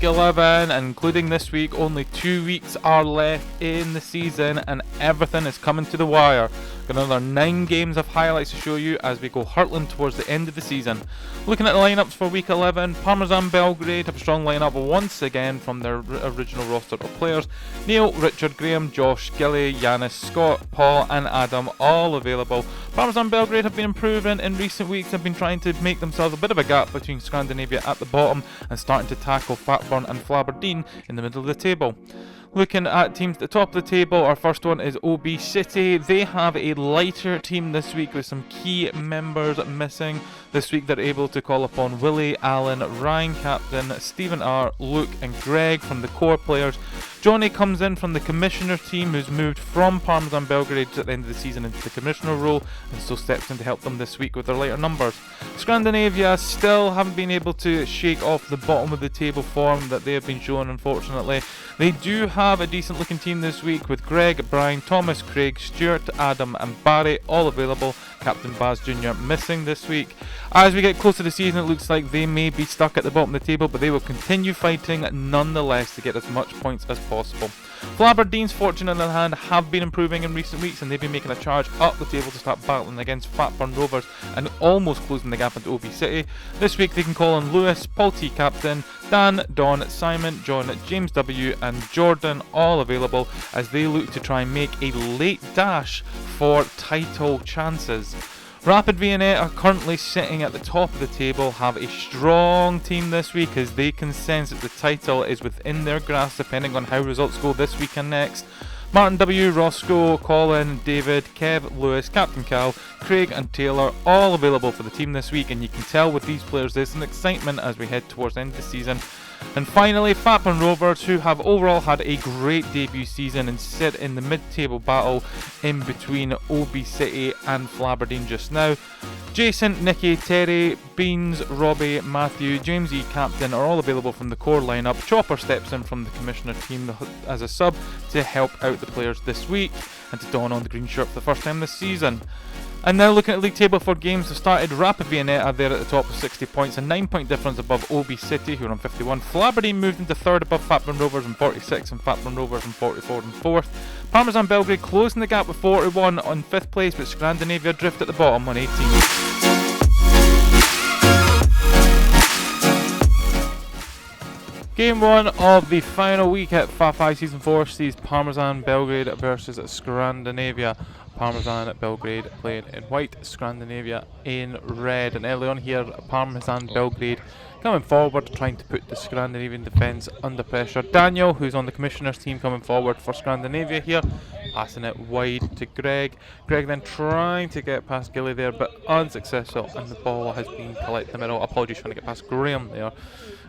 11, including this week. Only 2 weeks are left in the season and everything is coming to the wire. Got another 9 games of highlights to show you as we go hurtling towards the end of the season. Looking at the lineups for week 11, Parmesan Belgrade have a strong lineup once again from their original roster of players. Neil, Richard, Graham, Josh, Gilly, Yanis, Scott, Paul and Adam all available. Parmesan Belgrade have been improving in recent weeks, have been trying to make themselves a bit of a gap between Scrandinavia at the bottom and starting to tackle Fatburn and Flaberdeen in the middle of the table. Looking at teams at the top of the table, our first one is O.B City. They have a lighter team this week with some key members missing. This week they're able to call upon Willie, Alan, Ryan Captain, Stephen R, Luke and Greg from the core players. Johnny comes in from the commissioner team, who's moved from Parmesan Belgrade at the end of the season into the commissioner role and so steps in to help them this week with their lighter numbers. Scrandinavia still haven't been able to shake off the bottom of the table form that they have been showing, unfortunately. They do have a decent looking team this week with Greg, Brian, Thomas, Craig, Stuart, Adam and Barry all available. Captain Baz Jr. missing this week. As we get close to the season, it looks like they may be stuck at the bottom of the table, but they will continue fighting nonetheless to get as much points as possible. Flaberdeen's fortune on the other hand have been improving in recent weeks and they've been making a charge up the table to start battling against Fatburn Rovers and almost closing the gap into O.B City. This week they can call on Lewis, Paul T Captain, Dan, Don, Simon, John, James W and Jordan all available as they look to try and make a late dash for title chances. Rapid Viennetta are currently sitting at the top of the table, have a strong team this week as they can sense that the title is within their grasp depending on how results go this week and next. Martin W, Roscoe, Colin, David, Kev, Lewis, Captain Cal, Craig and Taylor all available for the team this week, and you can tell with these players there's an excitement as we head towards the end of the season. And finally, Fatburn Rovers, who have overall had a great debut season and sit in the mid-table battle in between O.B City and Flaberdeen just now. Jason, Nicky, Terry, Beans, Robbie, Matthew, James E. Captain are all available from the core lineup. Chopper steps in from the commissioner team as a sub to help out the players this week and to don on the green shirt for the first time this season. And now looking at the league table for games that started, Rapid Viennetta there at the top with 60 points, a 9-point difference above O.B City who are on 51. Flaberdeen moved into third above Fatburn Rovers on 46 and Fatburn Rovers on 44 and fourth. Parmesan Belgrade closing the gap with 41 on 5th place, but Scrandinavia drift at the bottom on 18. Game 1 of the final week at FA5 Season 4 sees Parmesan Belgrade versus Scrandinavia. Parmesan Belgrade playing in white, Scrandinavia in red. And early on here, Parmesan Belgrade coming forward, trying to put the Scandinavian defence under pressure. Daniel, who's on the commissioner's team, coming forward for Scandinavia here, passing it wide to Greg. Greg then trying to get past Gilly there, but unsuccessful, and the ball has been collected in the middle. Apologies, trying to get past Graham there,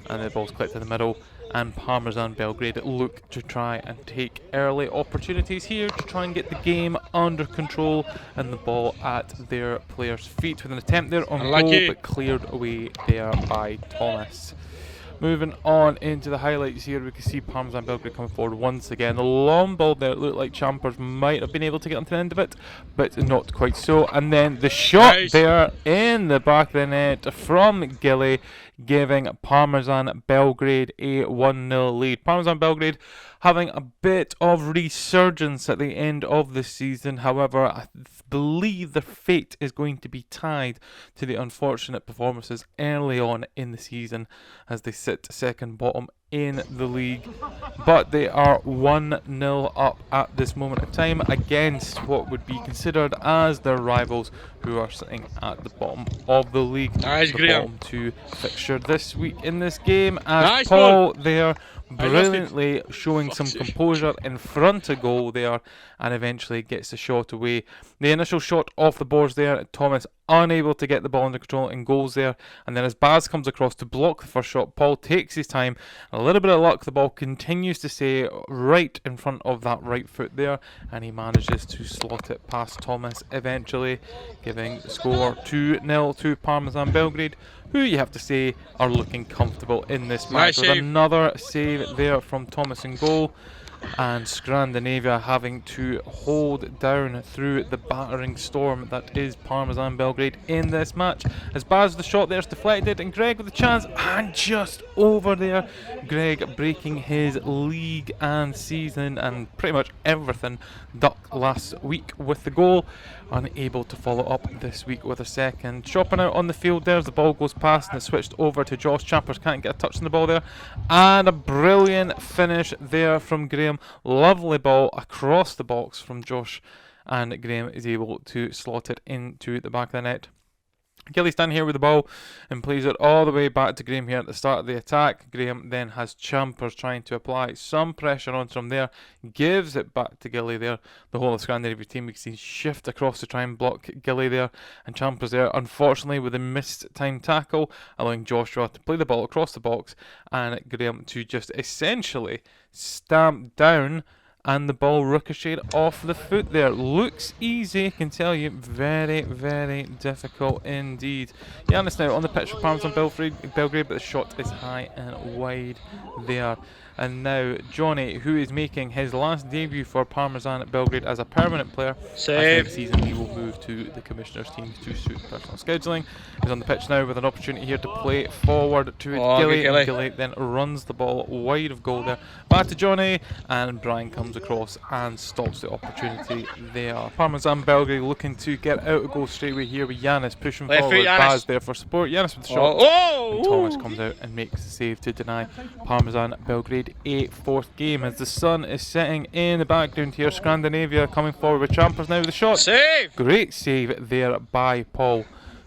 and the ball's collected in the middle. And Parmesan Belgrade look to try and take early opportunities here to try and get the game under control and the ball at their players' feet with an attempt there on goal, but cleared away there by Thomas. Moving on into the highlights here, we can see Parmesan Belgrade coming forward once again. The long ball there, it looked like Champers might have been able to get onto the end of it, but not quite so. And then the shot there in the back of the net from Gilly, giving Parmesan Belgrade a 1-0 lead. Parmesan Belgrade having a bit of resurgence at the end of the season. However, I believe their fate is going to be tied to the unfortunate performances early on in the season as they sit second bottom in the league. But they are 1-0 up at this moment in time against what would be considered as their rivals, who are sitting at the bottom of the league. Nice, the bottom two fixture this week in this game as nice Paul there brilliantly showing some composure in front of goal there and eventually gets the shot away. The initial shot off the boards there, Thomas unable to get the ball under control and goals there, and then as Baz comes across to block the first shot, Paul takes his time, a little bit of luck, the ball continues to stay right in front of that right foot there and he manages to slot it past Thomas, eventually giving the score 2-0 to Parmesan Belgrade, who you have to say are looking comfortable in this match. With another save there from Thomas in goal. and Scrandinavia having to hold down through the battering storm that is Parmesan Belgrade in this match. As Baz, the shot there's deflected, and Greg with the chance, and just over there, Greg breaking his league and season and pretty much everything duck last week with the goal. Unable to follow up this week with a second. Chopping out on the field there as the ball goes past, and it's switched over to Josh. Champers can't get a touch on the ball there, and a brilliant finish there from Graham. Lovely ball across the box from Josh, and Graham is able to slot it into the back of the net. Gilly's down here with the ball and plays it all the way back to Graham here at the start of the attack. Graham then has Champers trying to apply some pressure onto him there, gives it back to Gilly there. The whole of Scandinavia team, we can see, shift across to try and block Gilly there, and Champers there, unfortunately, with a missed time tackle, allowing Joshua to play the ball across the box and Graham to just essentially stamp down, and the ball ricocheted off the foot there. Looks easy, I can tell you. Very, very difficult indeed. Giannis now on the pitch for Parmesan Belgrade, but the shot is high and wide there. And now Johnny, who is making his last debut for Parmesan Belgrade as a permanent player. Save. Next season he will move to the Commissioner's team to suit personal scheduling. He's on the pitch now with an opportunity here to play forward to Gilly. Gilly then runs the ball wide of goal there. Back to Johnny, and Brian comes across and stops the opportunity there. Parmesan Belgrade looking to get out of goal straight away here with Giannis pushing Left forward. foot, Baz there for support. Giannis with the shot. And Thomas comes out and makes the save to deny Parmesan Belgrade a fourth game. As the sun is setting in the background here, Scrandinavia coming forward with Champers now with the shot. Save! Great save there by Paul,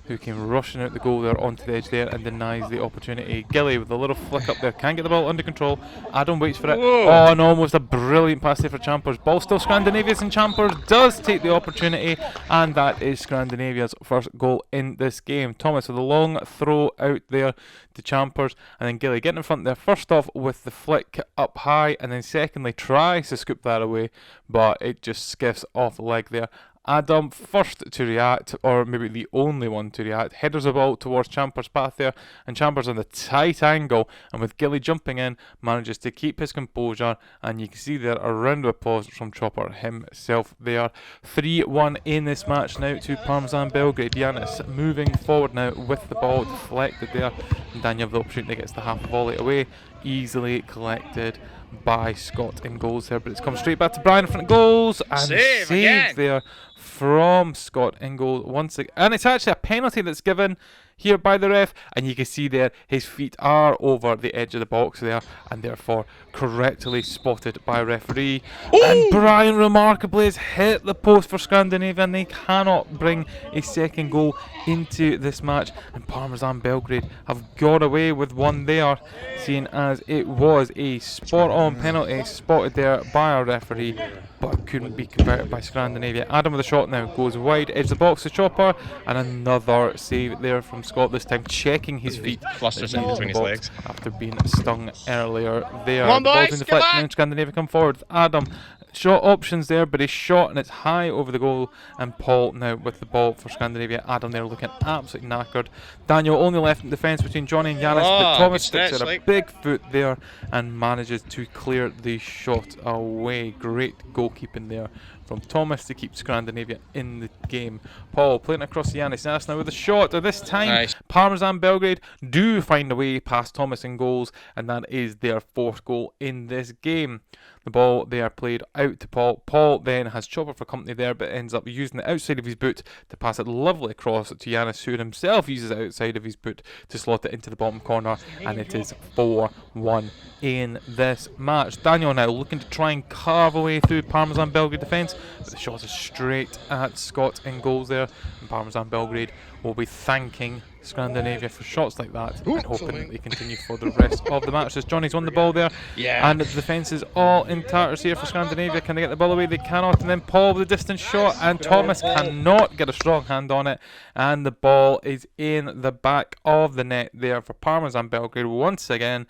who came rushing out the goal there onto the edge there and denies the opportunity. Gilly with a little flick up there, can't get the ball under control. Adam waits for it. Whoa. Oh, and almost a brilliant pass there for Champers. Ball still Scandinavia's, and Champers does take the opportunity, and that is Scandinavia's first goal in this game. Thomas with a long throw out there to Champers, and then Gilly getting in front there. First off with the flick up high, and then secondly tries to scoop that away, but it just skiffs off the leg there. Adam first to react, or maybe the only one to react, headers the ball towards Champers' path there, and Champers on the tight angle, and with Gilly jumping in, manages to keep his composure, and you can see there a round of applause from Chopper himself there. 3-1 in this match now to Parmesan Belgrade. Giannis moving forward now with the ball deflected there, and Daniel the opportunity gets the half volley away, easily collected by Scott in goals there, but it's come straight back to Brian in front of goals, and save there from Scott in goal once again, and it's actually a penalty that's given here by the ref, and you can see there his feet are over the edge of the box there, and therefore correctly spotted by referee. Ooh! And Brian remarkably has hit the post for Scandinavia, and they cannot bring a second goal into this match, and Parmesan Belgrade have got away with one there, seeing as it was a spot on penalty spotted there by our referee, but couldn't be converted by Scandinavia. Adam with a shot now, goes wide, edge the box to Chopper, and another save there from Scott, this time checking his feet. Flusters in between his legs after being stung earlier there. Come on, boys, the ball's in the Scandinavia come forward. Adam, shot options there, but he's shot and it's high over the goal, and Paul now with the ball for Scandinavia. Adam there looking absolutely knackered. Daniel only left in defence between Johnny and Giannis, but Thomas sticks at a big foot there and manages to clear the shot away. Great goalkeeping there from Thomas to keep Scandinavia in the game. Paul playing across to Giannis. Giannis now with a shot. This time, nice. Parmesan Belgrade do find a way past Thomas in goals, and that is their fourth goal in this game. The ball they are played out to Paul. Paul then has Chopper for company there, but ends up using the outside of his boot to pass it lovely across to Giannis, who himself uses the outside of his boot to slot it into the bottom corner, and it is 4-1 in this match. Daniel now looking to try and carve away through Parmesan Belgrade defence, but the shot is straight at Scott in goals there, and Parmesan Belgrade will be thanking Scandinavia for shots like that, and hoping that they continue for the rest of the match. As Johnny's on the ball there, and the defence is all in tatters here for Scandinavia. Can they get the ball away? They cannot, and then Paul with a distance shot, and Thomas cannot get a strong hand on it, and the ball is in the back of the net there for Parmesan Belgrade once again.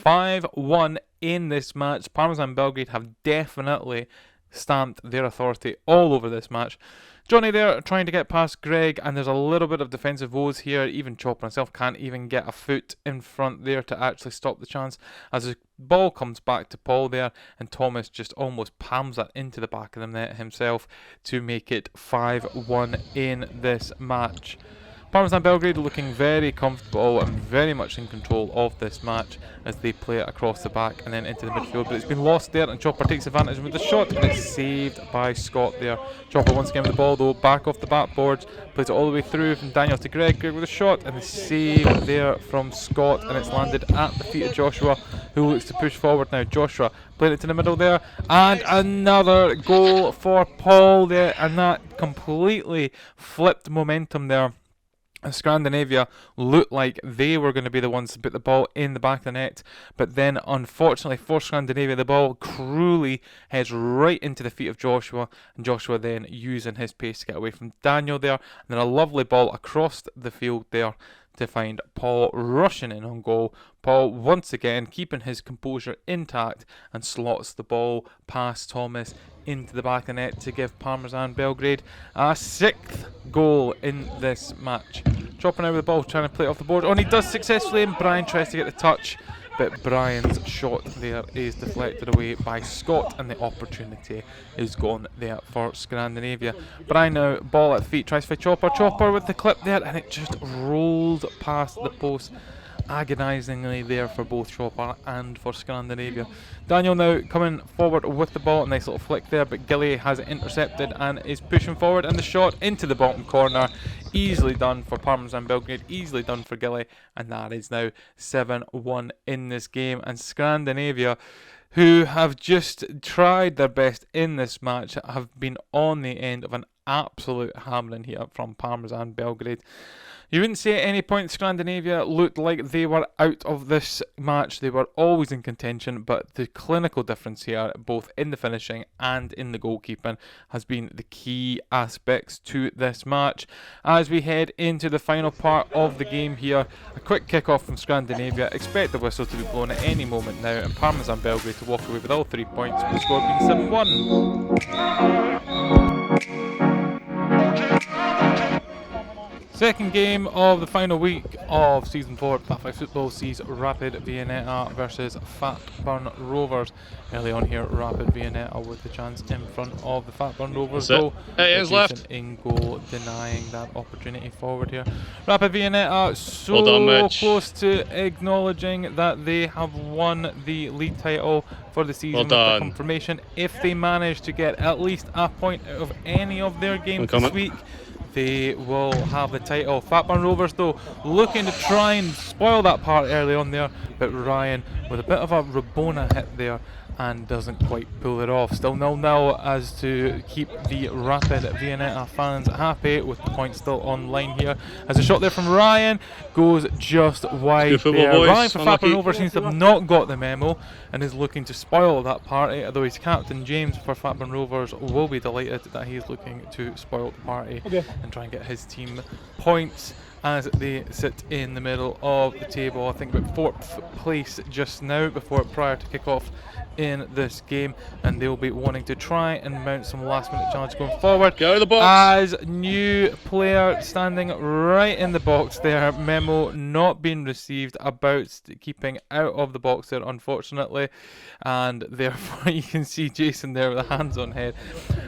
5-1 in this match. Parmesan Belgrade have definitely stamped their authority all over this match. Johnny there trying to get past Greg, and there's a little bit of defensive woes here. Even Chopper himself can't even get a foot in front there to actually stop the chance, as the ball comes back to Paul there, and Thomas just almost palms that into the back of the net himself to make it 5-1 in this match. Parmesan Belgrade looking very comfortable and very much in control of this match as they play it across the back and then into the midfield, but it's been lost there, and Chopper takes advantage with the shot, and it's saved by Scott there. Chopper once again with the ball though, back off the backboards, plays it all the way through from Daniel to Greg. Greg with a shot, and the save there from Scott, and it's landed at the feet of Joshua, who looks to push forward now. Joshua playing it to the middle there, and another goal for Paul there, and that completely flipped momentum there. And Scrandinavia looked like they were going to be the ones to put the ball in the back of the net, but then unfortunately for Scrandinavia, the ball cruelly heads right into the feet of Joshua, and Joshua then using his pace to get away from Daniel there, and then a lovely ball across the field there to find Paul rushing in on goal. Paul once again keeping his composure intact and slots the ball past Thomas into the back of the net to give Parmesan Belgrade a 6th goal in this match. Chopping out with the ball, trying to play it off the board. Oh, and he does successfully, and Brian tries to get the touch, but Brian's shot there is deflected away by Scott, and the opportunity is gone there for Scandinavia. Brian now, ball at the feet, tries for Chopper. Chopper with the clip there, and it just rolled past the post agonisingly there for both Chopper and for Scandinavia. Daniel now coming forward with the ball, nice little flick there, but Gilly has it intercepted and is pushing forward, and the shot into the bottom corner, easily done for Parmesan Belgrade, easily done for Gilly, and that is now 7-1 in this game. And Scandinavia, who have just tried their best in this match, have been on the end of an absolute hammering here from Parmesan Belgrade. You wouldn't say at any point Scandinavia looked like they were out of this match. They were always in contention, but the clinical difference here, both in the finishing and in the goalkeeping, has been the key aspects to this match. As we head into the final part of the game here, a quick kick-off from Scandinavia. Expect the whistle to be blown at any moment now, and Parmesan Belgrade to walk away with all 3 points, with the score being 7-1. Second game of the final week of Season 4 of Fat 5 Football sees Rapid Viennetta versus Fatburn Rovers. Early on here, Rapid Viennetta with the chance in front of the Fatburn Rovers goal. It is left. In goal, denying that opportunity forward here. Rapid Viennetta so Well done, close to acknowledging that they have won the league title for the season with the confirmation. If they manage to get at least a point out of any of their games this week, they will have the title. Fatburn Rovers though looking to try and spoil that part early on there, but Ryan with a bit of a Rabona hit there and doesn't quite pull it off. Still 0-0 as to keep the Rapid Viennetta fans happy, with the point still online here. As a shot there from Ryan goes just wide there. Boys. Ryan for Fatburn Rovers seems to have not got the memo and is looking to spoil that party, although his captain James for Fatburn Rovers will be delighted that he is looking to spoil the party and try and get his team points as they sit in the middle of the table. I think about 4th place just now prior to kick-off in this game, and they'll be wanting to try and mount some last-minute challenge going forward. Go to the box. As new player standing right in the box there, memo not being received about keeping out of the box there, unfortunately, and therefore you can see Jason there with a hands on head.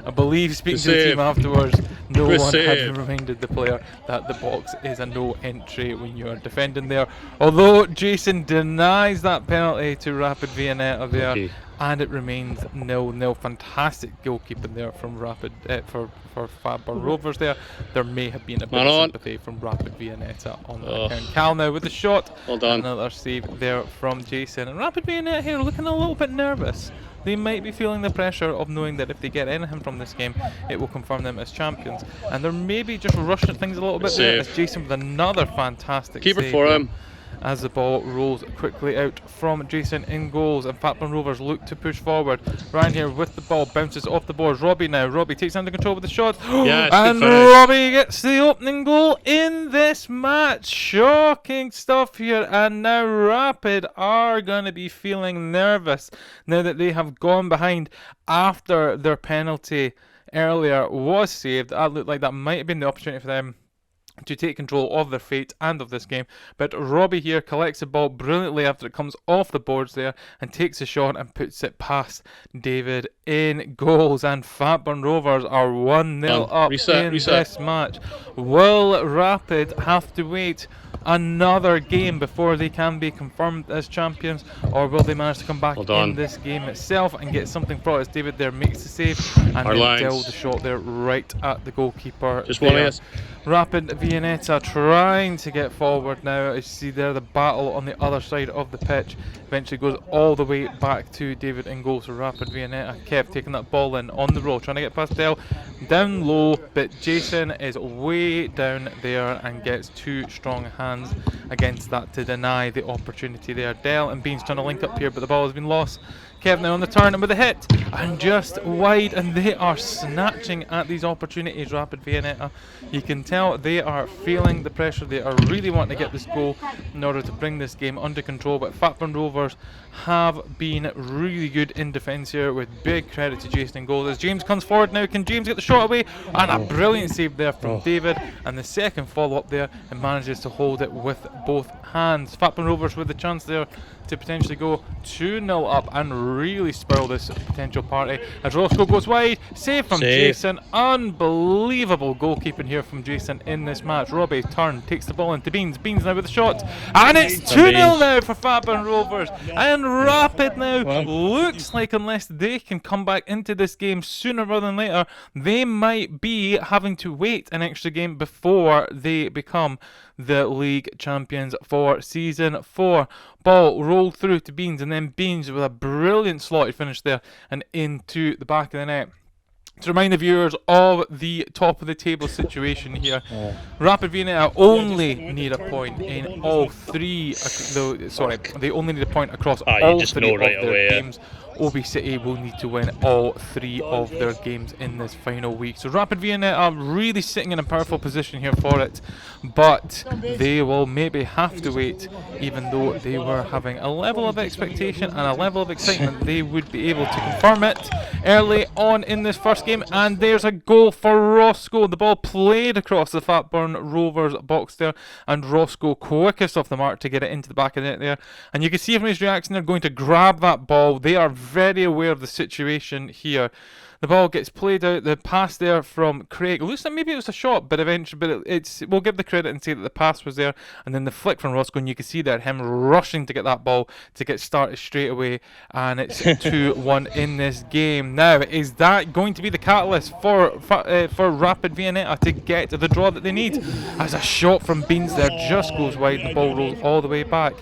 I believe speaking to the team afterwards, no one had reminded the player that the box is a no entry when you are defending there, although Jason denies that penalty to Rapid Viennetta there. And it remains 0-0. Fantastic goalkeeping there from Rapid for Fatburn Rovers there. There may have been a bit of sympathy from Rapid Viennetta on that account. Cal now with the shot. Well done. Another save there from Jason. And Rapid Viennetta here looking a little bit nervous. They might be feeling the pressure of knowing that if they get anything from this game, it will confirm them as champions. And they're maybe just rushing things a little bit there. As Jason with another fantastic keeper save for him. As the ball rolls quickly out from Jason in goals, and Fatburn Rovers look to push forward. Ryan here with the ball, bounces off the boards. Robbie now. Robbie takes under control with the shot. And Robbie gets the opening goal in this match. Shocking stuff here. And now Rapid are going to be feeling nervous now that they have gone behind after their penalty earlier was saved. That looked like that might have been the opportunity for them to take control of their fate and of this game, but Robbie here collects the ball brilliantly after it comes off the boards there and takes a shot and puts it past David in goals, and Fatburn Rovers are 1-0 up in this match. Will Rapid have to wait another game before they can be confirmed as champions, or will they manage to come back in this game itself and get something for it? As David there makes the save and then dealt the shot there right at the goalkeeper. Just one of Rapid Viennetta trying to get forward now. As you see there, the battle on the other side of the pitch eventually goes all the way back to David in goal. So Rapid Viennetta kept taking that ball in on the roll, trying to get past Dell down low, but Jason is way down there and gets two strong hands against that to deny the opportunity there. Dell and Beans trying to link up here, but the ball has been lost. Kev now on the turn and with a hit and just wide, and they are snatching at these opportunities. Rapid Viennetta, you can tell they are feeling the pressure. They are really wanting to get this goal in order to bring this game under control, but Fatburn Rovers have been really good in defence here, with big credit to Jason in goal. As James comes forward now, can James get the shot away? And a brilliant save there from David, and the second follow up there, and manages to hold it with both hands. Fatburn Rovers with the chance there to potentially go 2-0 up and really spoil this potential party, as Roscoe goes wide. Save from Jason. Unbelievable goalkeeping here from Jason in this match. Robbie turn, takes the ball into Beans. Beans now with the shot, and it's 2-0 now for Fatburn Rovers. And Rapid now looks like, unless they can come back into this game sooner rather than later, they might be having to wait an extra game before they become the league champions for season 4. Ball rolled through to Beans, and then Beans with a brilliant slotted finish there and into the back of the net. To remind the viewers of the top of the table situation here, Rapid Viennetta only need a point in all three. They only need a point across all three of their games. O.B City will need to win all 3 of their games in this final week. So Rapid Viennetta are really sitting in a powerful position here for it, but they will maybe have to wait, even though they were having a level of expectation and a level of excitement. They would be able to confirm it early on in this first game, and there's a goal for Roscoe. The ball played across the Fatburn Rovers box there, and Roscoe quickest off the mark to get it into the back of the net there. And you can see from his reaction, they're going to grab that ball. They are very aware of the situation here. The ball gets played out, the pass there from Craig. It looks like maybe it was a shot, but eventually, we'll give the credit and say that the pass was there, and then the flick from Roscoe, and you can see there him rushing to get that ball to get started straight away, and it's 2-1 in this game. Now, is that going to be the catalyst for Rapid Viennetta to get the draw that they need? As a shot from Beans there just goes wide, and the ball rolls all the way back.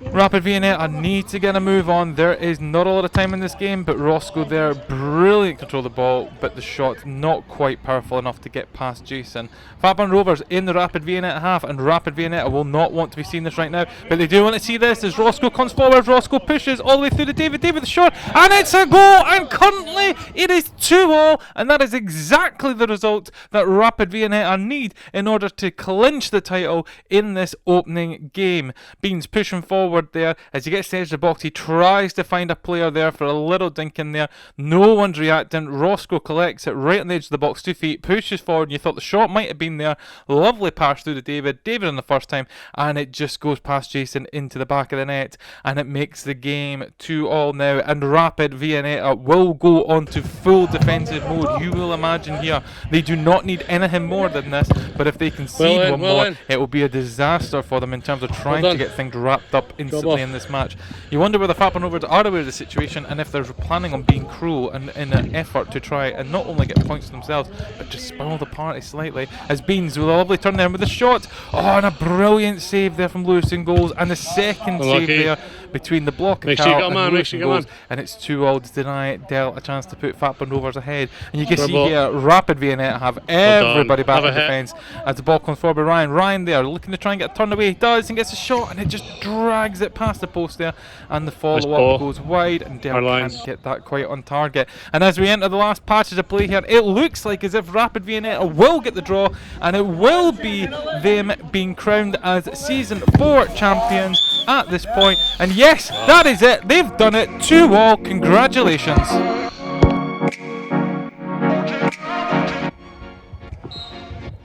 Rapid Viennetta need to get a move on. There is not a lot of time in this game, but Roscoe there, brilliant control of the ball, but the shot not quite powerful enough to get past Jason. Fatburn Rovers in the Rapid Viennetta half, and Rapid Viennetta will not want to be seeing this right now, but they do want to see this as Roscoe comes forward. Roscoe pushes all the way through to David. David the shot, and it's a goal, and currently it is 2-2, and that is exactly the result that Rapid Viennetta need in order to clinch the title in this opening game. Beans pushing forward there as he gets to the edge of the box. He tries to find a player there for a little dink in there. No one's reacting. Roscoe collects it right on the edge of the box, 2 feet, pushes forward, and you thought the shot might have been there. Lovely pass through to David. David on the first time, and it just goes past Jason into the back of the net, and it makes the game 2-2 now, and Rapid Viennetta will go on to full defensive mode. You will imagine here they do not need anything more than this, but if they concede one more, it will be a disaster for them in terms of trying to get things wrapped up instantly in this match. You wonder whether Fatburn Rovers are aware of the situation, and if they're planning on being cruel and in an effort to try and not only get points themselves, but just spoil the party slightly. As Beans with a lovely turn there with a shot, and a brilliant save there from Lewis in goals, and the second save there between the block and Carl and Lewis in goals, and it's 2-2 to deny Dell a chance to put Fatburn Rovers ahead. And you can see here Rapid Viennetta have everybody back in defence as the ball comes forward by Ryan. Ryan there looking to try and get a turn away. He does and gets a shot, and it just drags it past the post there, and the follow-up goes wide, and Dell can't get that quite on target. And as we enter the last patches of play here, it looks like as if Rapid Viennetta will get the draw, and it will be them being crowned as Season 4 champions at this point. And yes, that is it. They've done it. 2-2. Congratulations.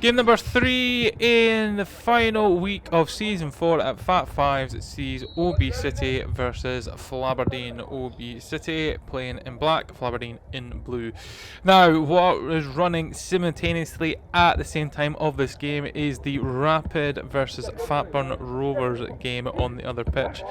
Game number 3 in the final week of Season 4 at Fat Fives. It sees O.B City versus Flaberdeen. O.B City playing in black, Flaberdeen in blue. Now, what is running simultaneously at the same time of this game is the Rapid versus Fatburn Rovers game on the other pitch.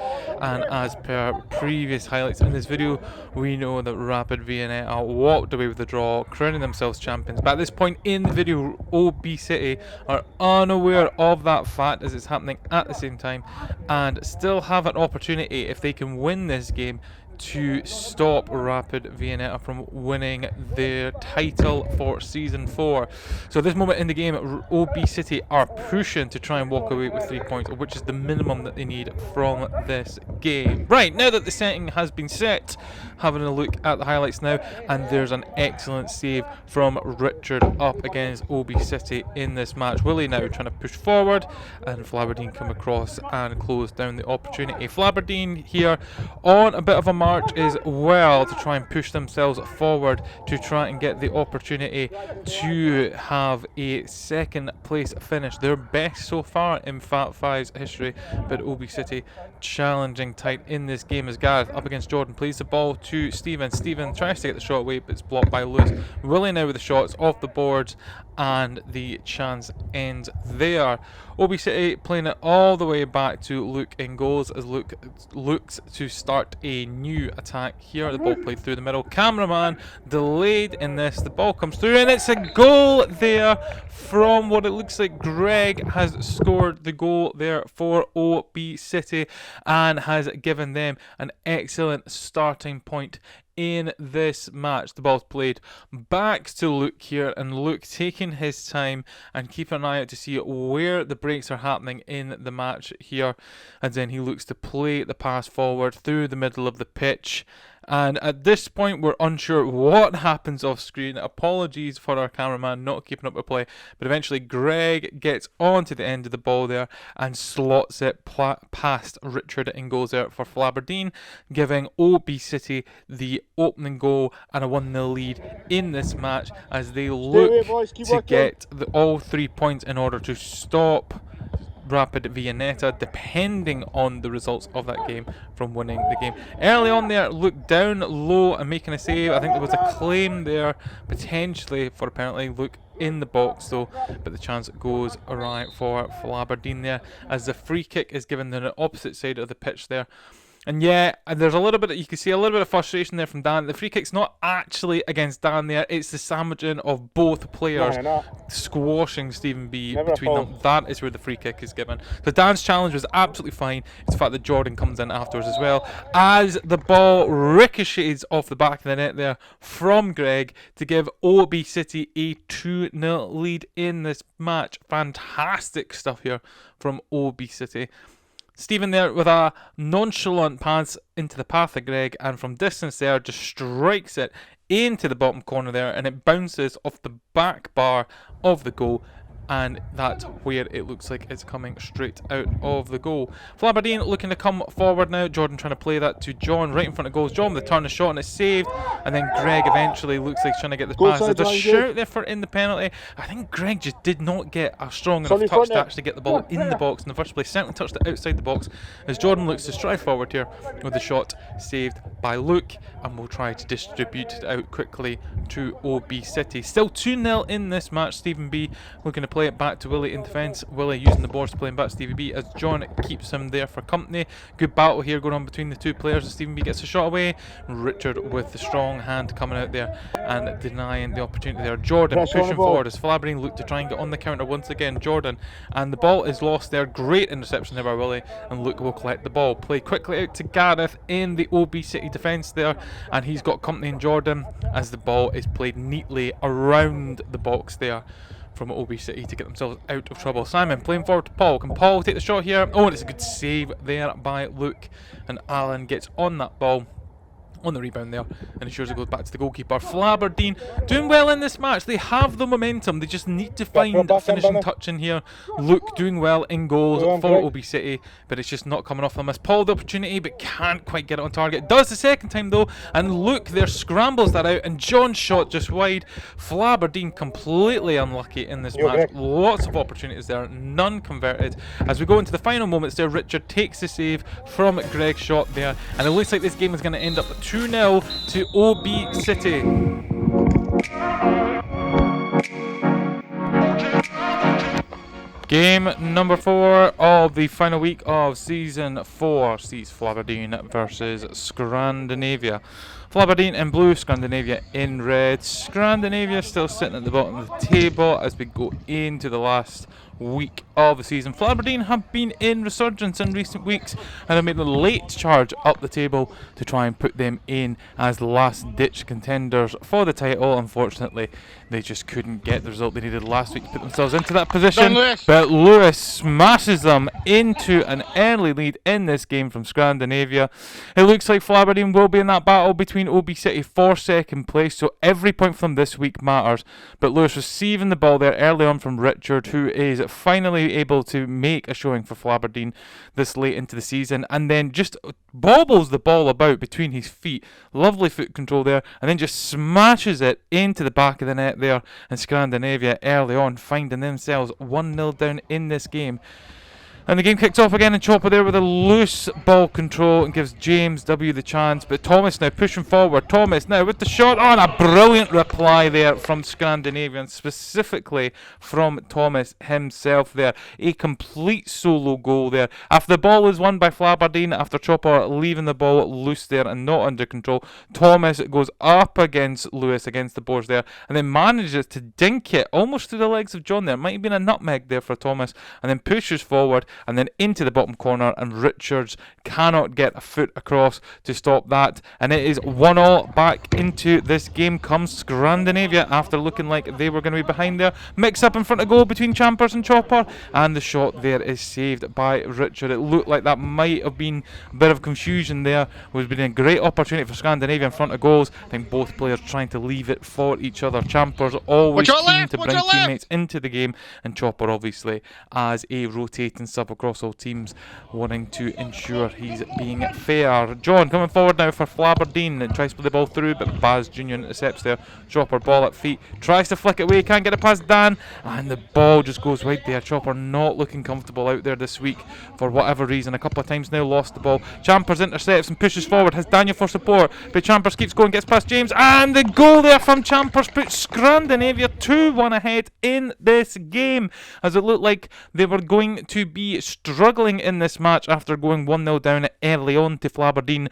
And as per previous highlights in this video, we know that Rapid Viennetta walked away with the draw, crowning themselves champions. But at this point in the video, O.B City are unaware of that fact as it's happening at the same time and still have an opportunity, if they can win this game, to stop Rapid Viennetta from winning their title for Season 4. So at this moment in the game, O.B City are pushing to try and walk away with 3 points, which is the minimum that they need from this game. Right, now that the setting has been set, having a look at the highlights now, and there's an excellent save from Richard up against O.B City in this match. Willie now trying to push forward, and Flaberdeen come across and close down the opportunity. Flaberdeen here on a bit of a march as well to try and push themselves forward to try and get the opportunity to have a second place finish, their best so far in Fat Five's history. But O.B City challenging tight in this game as Gareth up against Jordan plays the ball to Stephen. Stephen tries to get the shot away, but it's blocked by Lewis. Willie now with the shots off the boards, and the chance ends there. O.B City playing it all the way back to Luke in goals as Luke looks to start a new attack here. The ball played through the middle. Cameraman delayed in this. The ball comes through and it's a goal there from what it looks like. Greg has scored the goal there for O.B City and has given them an excellent starting point in this match. The ball's played back to Luke here, and Luke taking his time and keeping an eye out to see where the breaks are happening in the match here, and then he looks to play the pass forward through the middle of the pitch. And at this point, we're unsure what happens off screen. Apologies for our cameraman not keeping up with play. But eventually, Greg gets onto the end of the ball there and slots it past Richard in goals there for Flaberdeen, giving O.B City the opening goal and a 1-0 lead in this match as they look to get all 3 points in order to stop Rapid Viennetta, depending on the results of that game, from winning the game. Early on there, Luke down low and making a save. I think there was a claim there potentially for apparently Luke in the box though, but the chance goes awry for Flaberdeen there as the free kick is given to the opposite side of the pitch there. And yeah, there's a little bit, you can see a little bit of frustration there from Dan. The free kick's not actually against Dan there, it's the sandwiching of both players squashing Stephen B between them. That is where the free kick is given. So Dan's challenge was absolutely fine. It's the fact that Jordan comes in afterwards as well, as the ball ricochets off the back of the net there from Greg to give O.B City a 2-0 lead in this match. Fantastic stuff here from O.B City. Stephen there with a nonchalant pass into the path of Greg, and from distance there just strikes it into the bottom corner there, and it bounces off the back bar of the goal, and that's where it looks like it's coming straight out of the goal. Flaberdeen looking to come forward now. Jordan trying to play that to John right in front of goals. John with the turn of shot and it's saved, and then Greg eventually looks like he's trying to get this pass. There's a shout there for in the penalty. I think Greg just did not get a strong enough touch to actually get the ball in the box in the first place. Certainly touched it outside the box as Jordan looks to strive forward here with the shot saved by Luke, and will try to distribute it out quickly to O.B City. Still 2-0 in this match. Stephen B looking to play it back to Willie in defence. Willie using the boards, playing back to Stevie B as John keeps him there for company. Good battle here going on between the two players as Stephen B gets a shot away. Richard with the strong hand coming out there and denying the opportunity there. Jordan pushing forward as Flaberdeen look to try and get on the counter once again. Jordan, and the ball is lost there. Great interception there by Willie, and Luke will collect the ball. Play quickly out to Gareth in the O.B City defence there, and he's got company in Jordan as the ball is played neatly around the box there from O.B City to get themselves out of trouble. Simon playing forward to Paul. Can Paul take the shot here? Oh, and it's a good save there by Luke, and Alan gets on that ball on the rebound there, and ensures it goes back to the goalkeeper. Flaberdeen doing well in this match. They have the momentum. They just need to find a finishing touch in here. Luke doing well in goals for O.B City, but it's just not coming off them. As Paul the opportunity, but can't quite get it on target. Does the second time though, and Luke there scrambles that out, and John's shot just wide. Flaberdeen completely unlucky in this match. Lots of opportunities there, none converted. As we go into the final moments there, Richard takes the save from Greg's shot there, and it looks like this game is going to end up 2-0 to O.B City. Game number 4 of the final week of Season 4 sees Flaberdeen versus Scrandinavia. Flaberdeen in blue, Scrandinavia in red. Scrandinavia still sitting at the bottom of the table as we go into the last week of the season. Flaberdeen have been in resurgence in recent weeks and have made a late charge up the table to try and put them in as last ditch contenders for the title. Unfortunately, they just couldn't get the result they needed last week to put themselves into that position, but Lewis smashes them into an early lead in this game from Scrandinavia. It looks like Flaberdeen will be in that battle between O.B City for second place, so every point from this week matters, but Lewis receiving the ball there early on from Richard, who is finally able to make a showing for Flaberdeen this late into the season, and then just bobbles the ball about between his feet. Lovely foot control there, and then just smashes it into the back of the net there, and Scandinavia early on finding themselves 1-0 down in this game. And the game kicks off again, and Chopper there with a loose ball control and gives James W the chance. But Thomas now pushing forward. Thomas now with the shot on. A brilliant reply there from Scandinavian, specifically from Thomas himself there. A complete solo goal there. After the ball is won by Flaberdeen, after Chopper leaving the ball loose there and not under control, Thomas goes up against Lewis against the boards there, and then manages to dink it almost through the legs of John there. Might have been a nutmeg there for Thomas, and then pushes forward and then into the bottom corner, and Richards cannot get a foot across to stop that, and it is 1-1. Back into this game comes Scandinavia after looking like they were going to be behind there. Mix up in front of goal between Champers and Chopper, and the shot there is saved by Richard. It looked like that might have been a bit of confusion there. It was been a great opportunity for Scandinavia in front of goals. I think both players trying to leave it for each other. Champers always keen to bring teammates into the game, and Chopper obviously as a rotating sub across all teams, wanting to ensure he's being fair. John coming forward now for Flaberdeen and tries to play the ball through, but Baz Jr. intercepts there. Chopper ball at feet, tries to flick it away, can't get it past Dan, and the ball just goes wide there. Chopper not looking comfortable out there this week for whatever reason. A couple of times now lost the ball. Champers intercepts and pushes forward, has Daniel for support, but Champers keeps going, gets past James, and the goal there from Champers puts Scandinavia 2-1 ahead in this game, as it looked like they were going to be struggling in this match after going 1-0 down early on to Flaberdeen.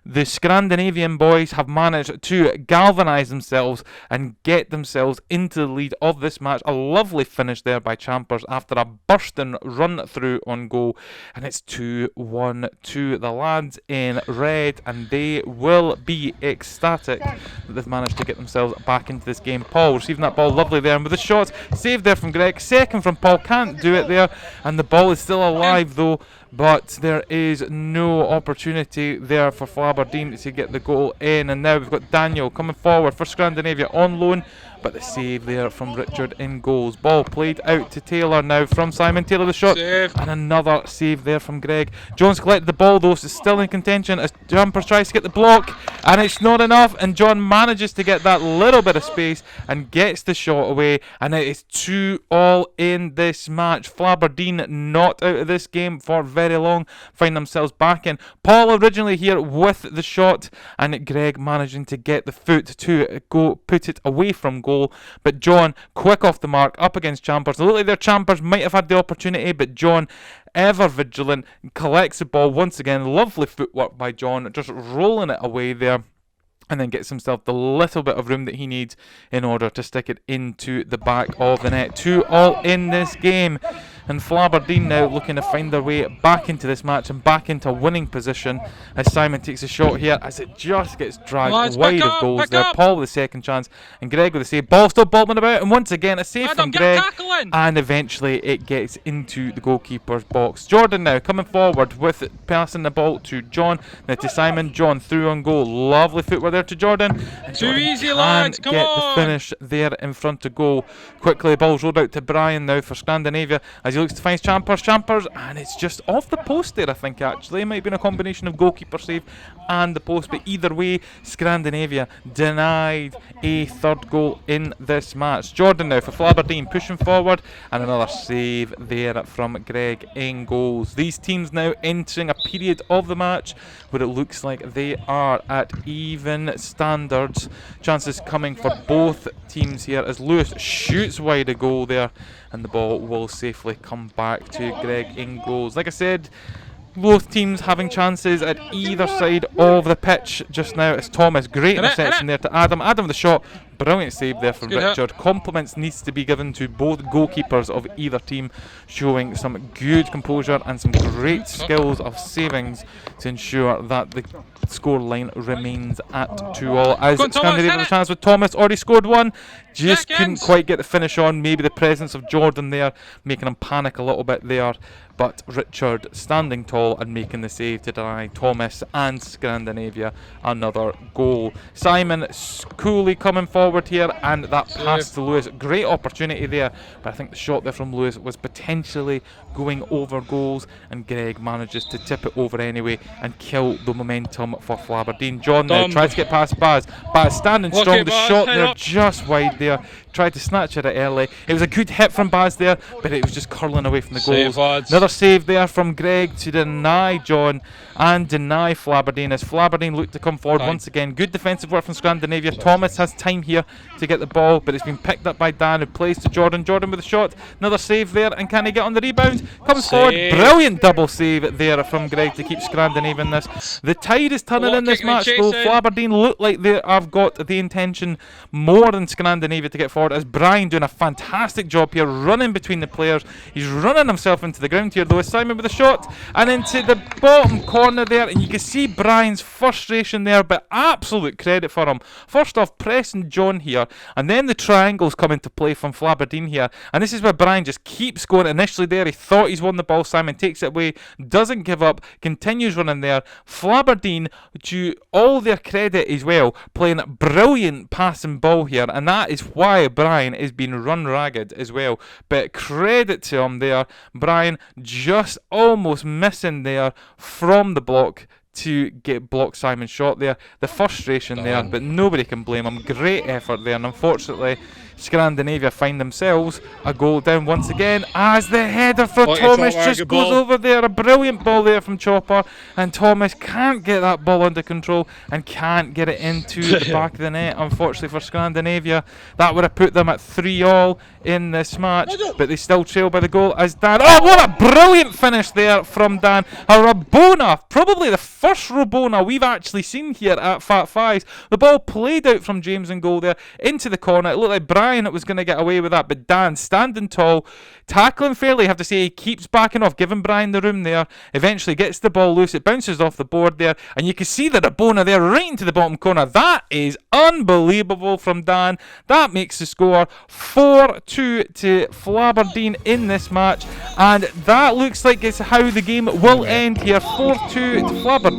The Scandinavian boys have managed to galvanise themselves and get themselves into the lead of this match. A lovely finish there by Champers after a bursting run through on goal, and it's 2-1 to the lads in red, and they will be ecstatic that they've managed to get themselves back into this game. Paul receiving that ball lovely there, and with the shot saved there from Greg, second from Paul, can't do it there, and the ball is still alive though, but there is no opportunity there for Flaberdeen to get the goal in. And now we've got Daniel coming forward for Scandinavia on loan, but the save there from Richard in goals. Ball played out to Taylor now from Simon. Taylor the shot, save, and another save there from Greg. Jones collected the ball though, so it's still in contention as Jumpers tries to get the block, and it's not enough, and John manages to get that little bit of space and gets the shot away, and it is 2-2 in this match. Flaberdeen not out of this game for very long, find themselves back in. Paul originally here with the shot, and Greg managing to get the foot to go put it away from goal, but John quick off the mark up against Champers. It looked like their Champers might have had the opportunity, but John, ever vigilant, collects the ball once again. Lovely footwork by John, just rolling it away there, and then gets himself the little bit of room that he needs in order to stick it into the back of the net. 2-2 in this game. And Flaberdeen now looking to find their way back into this match and back into a winning position as Simon takes a shot here as it just gets dragged wide of goals there. Paul with the second chance and Greg with the save. Ball still bobbing about, and once again a save from Greg, and eventually it gets into the goalkeeper's box. Jordan now coming forward with passing the ball to John, now to Simon. John through on goal, lovely footwork there to Jordan. Too easy, lads, come on! Get the finish there in front of goal. Quickly the ball's rolled out to Brian now for Scrandinavia as he looks to find Champers, and it's just off the post there, I think. Actually it might have been a combination of goalkeeper save and the post, but either way Scrandinavia denied a third goal in this match. Jordan now for Flaberdeen pushing forward, and another save there from Greg in goals. These teams now entering a period of the match where it looks like they are at even standards. Chances coming for both teams here as Lewis shoots wide a goal there, and the ball will safely come back to Greg in goals. Like I said, both teams having chances at either side of the pitch just now. It's Thomas, great interception there to Adam. Adam with the shot, brilliant save there from Richard. Compliments needs to be given to both goalkeepers of either team, showing some good composure and some great skills of savings to ensure that the score line remains at 2-2. As Scandinavia have a chance with Thomas, already scored one, just couldn't quite get the finish on. Maybe the presence of Jordan there making him panic a little bit there, but Richard standing tall and making the save to deny Thomas and Scandinavia another goal. Simon coolly coming forward here, and that pass to Lewis, great opportunity there, but I think the shot there from Lewis was potentially going over goals, and Greg manages to tip it over anyway and kill the momentum for Flaberdeen. John now tries to get past Baz. Baz standing strong, the shot there just wide there, tried to snatch it early. It was a good hit from Baz there, but it was just curling away from the goals. Another save there from Greg to deny John and deny Flaberdeen as Flaberdeen look to come forward once again. Good defensive work from Scandinavia. Thomas has time here to get the ball, but it's been picked up by Dan, who plays to Jordan. Jordan with a shot, another save there, and can he get on the rebound? Comes forward, brilliant double save there from Greg to keep Scrandinavia in this. The tide is turning in this match though. Flaberdeen look like they have got the intention more than Scrandinavia to get forward, as Brian doing a fantastic job here running between the players. He's running himself into the ground here though. Simon with a shot and into the bottom corner there, and you can see Brian's frustration there, but absolute credit for him. First off pressing John here, and then the triangles come into play from Flaberdeen here, and this is where Brian just keeps going. Initially there he thought he's won the ball, Simon takes it away, doesn't give up, continues running there. Flaberdeen, to all their credit as well, playing brilliant passing ball here, and that is why Brian is being run ragged as well, but credit to him there. Brian just almost missing there from the block to get blocked Simon's shot there. The frustration there, but nobody can blame him. Great effort there, and unfortunately Scandinavia find themselves a goal down once again as the header for Thomas just goes over there. A brilliant ball there from Chopper, and Thomas can't get that ball under control and can't get it into the back of the net. Unfortunately for Scandinavia, that would have put them at 3-3 in this match, but they still trail by the goal as Dan. Oh, what a brilliant finish there from Dan. A Rabona, probably the first Rabona we've actually seen here at Fat Fives. The ball played out from James in goal there into the corner. It looked like Brian was going to get away with that, but Dan standing tall, tackling fairly, I have to say. He keeps backing off, giving Brian the room there, eventually gets the ball loose, it bounces off the board there, and you can see the Rabona there right into the bottom corner. That is unbelievable from Dan. That makes the score 4-2 to Flaberdeen in this match, and that looks like it's how the game will end here. 4-2 to Flaberdeen.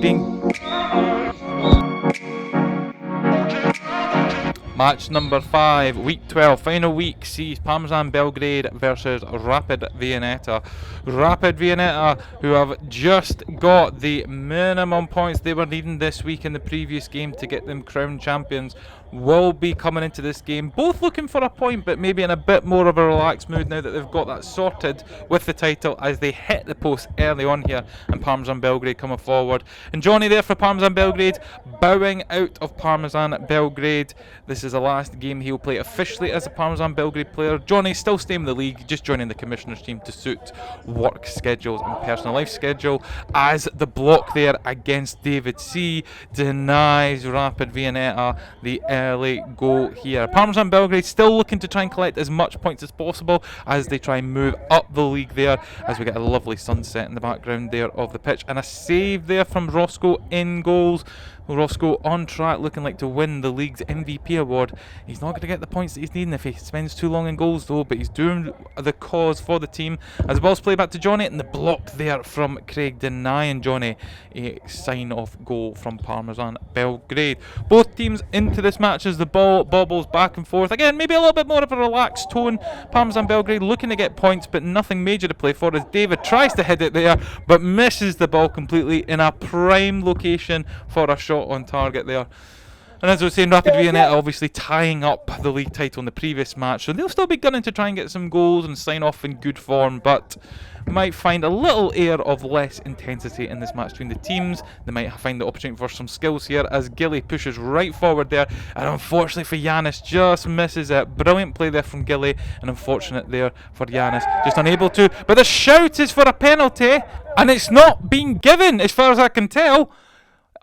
Match number 5, week 12, final week, sees Parmesan Belgrade versus Rapid Viennetta. Rapid Viennetta, who have just got the minimum points they were needing this week in the previous game to get them crowned champions, will be coming into this game both looking for a point, but maybe in a bit more of a relaxed mood now that they've got that sorted with the title, as they hit the post early on here, and Parmesan Belgrade coming forward. And Johnny there for Parmesan Belgrade, bowing out of Parmesan Belgrade. This is the last game he'll play officially as a Parmesan Belgrade player. Johnny still staying in the league, just joining the commissioner's team to suit work schedules and personal life schedule, as the block there against David C denies Rapid Viennetta the early goal here. Parmesan Belgrade still looking to try and collect as much points as possible as they try and move up the league there, as we get a lovely sunset in the background there of the pitch, and a save there from Roscoe in goals. Roscoe on track, looking like to win the league's MVP award. He's not going to get the points that he's needing if he spends too long in goals though, but he's doing the cause for the team. As the ball's played back to Johnny, and the block there from Craig denying Johnny a sign-off goal from Parmesan Belgrade. Both teams into this match as the ball bobbles back and forth. Again, maybe a little bit more of a relaxed tone. Parmesan Belgrade looking to get points, but nothing major to play for, as David tries to hit it there, but misses the ball completely in a prime location for a shot on target there. And as I was saying, Rapid Viennetta obviously tying up the league title in the previous match, so they'll still be gunning to try and get some goals and sign off in good form, but might find a little air of less intensity in this match between the teams. They might find the opportunity for some skills here as Gilly pushes right forward there, and unfortunately for Yanis, just misses it. Brilliant play there from Gilly, and unfortunate there for Yanis, just unable to. But the shout is for a penalty, and it's not being given as far as I can tell.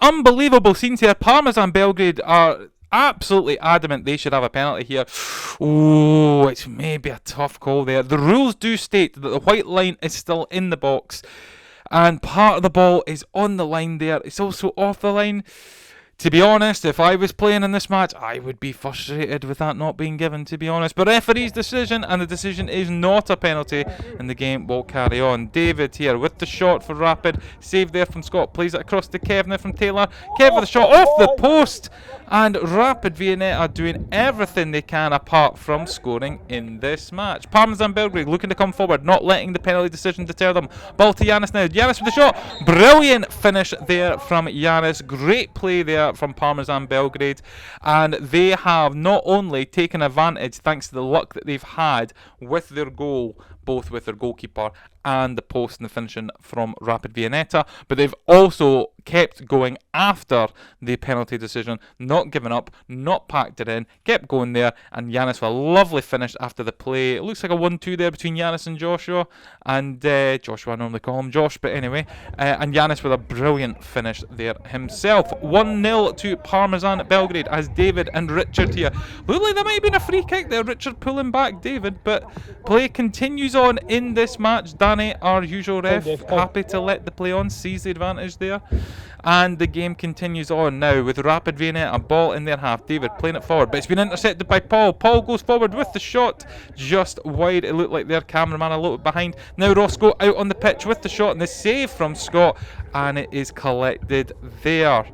Unbelievable scenes here. Parmesan Belgrade are absolutely adamant they should have a penalty here. Oh, it's maybe a tough call there. The rules do state that the white line is still in the box, and part of the ball is on the line there. It's also off the line. To be honest, if I was playing in this match, I would be frustrated with that not being given, to be honest. But referee's decision, and the decision is not a penalty, and the game will carry on. David here with the shot for Rapid. Save there from Scott. Plays it across to Kev now from Taylor. Kev with the shot off the post. And Rapid Viennetta doing everything they can apart from scoring in this match. Parmesan Belgrade looking to come forward, not letting the penalty decision deter them. Ball to Yanis now. Yanis with the shot. Brilliant finish there from Yanis. Great play there from Parmesan Belgrade, and they have not only taken advantage thanks to the luck that they've had with their goal, both with their goalkeeper and the post and the finishing from Rapid Viennetta, but they've also kept going after the penalty decision, not given up, not packed it in, kept going there, and Yanis with a lovely finish after the play. It looks like a 1-2 there between Yanis and Joshua, and Joshua, I normally call him Josh, but anyway, and Yanis with a brilliant finish there himself. 1-0 to Parmesan Belgrade as David and Richard here. Looked like there might have been a free kick there, Richard pulling back David, but play continues on in this match. Danny, our usual ref, happy to let the play on, sees the advantage there. And the game continues on now with Rapid Viennetta, a ball in their half. David playing it forward, but it's been intercepted by Paul. Paul goes forward with the shot, just wide. It looked like their cameraman a little bit behind. Now Roscoe out on the pitch with the shot, and the save from Scott, and it is collected there.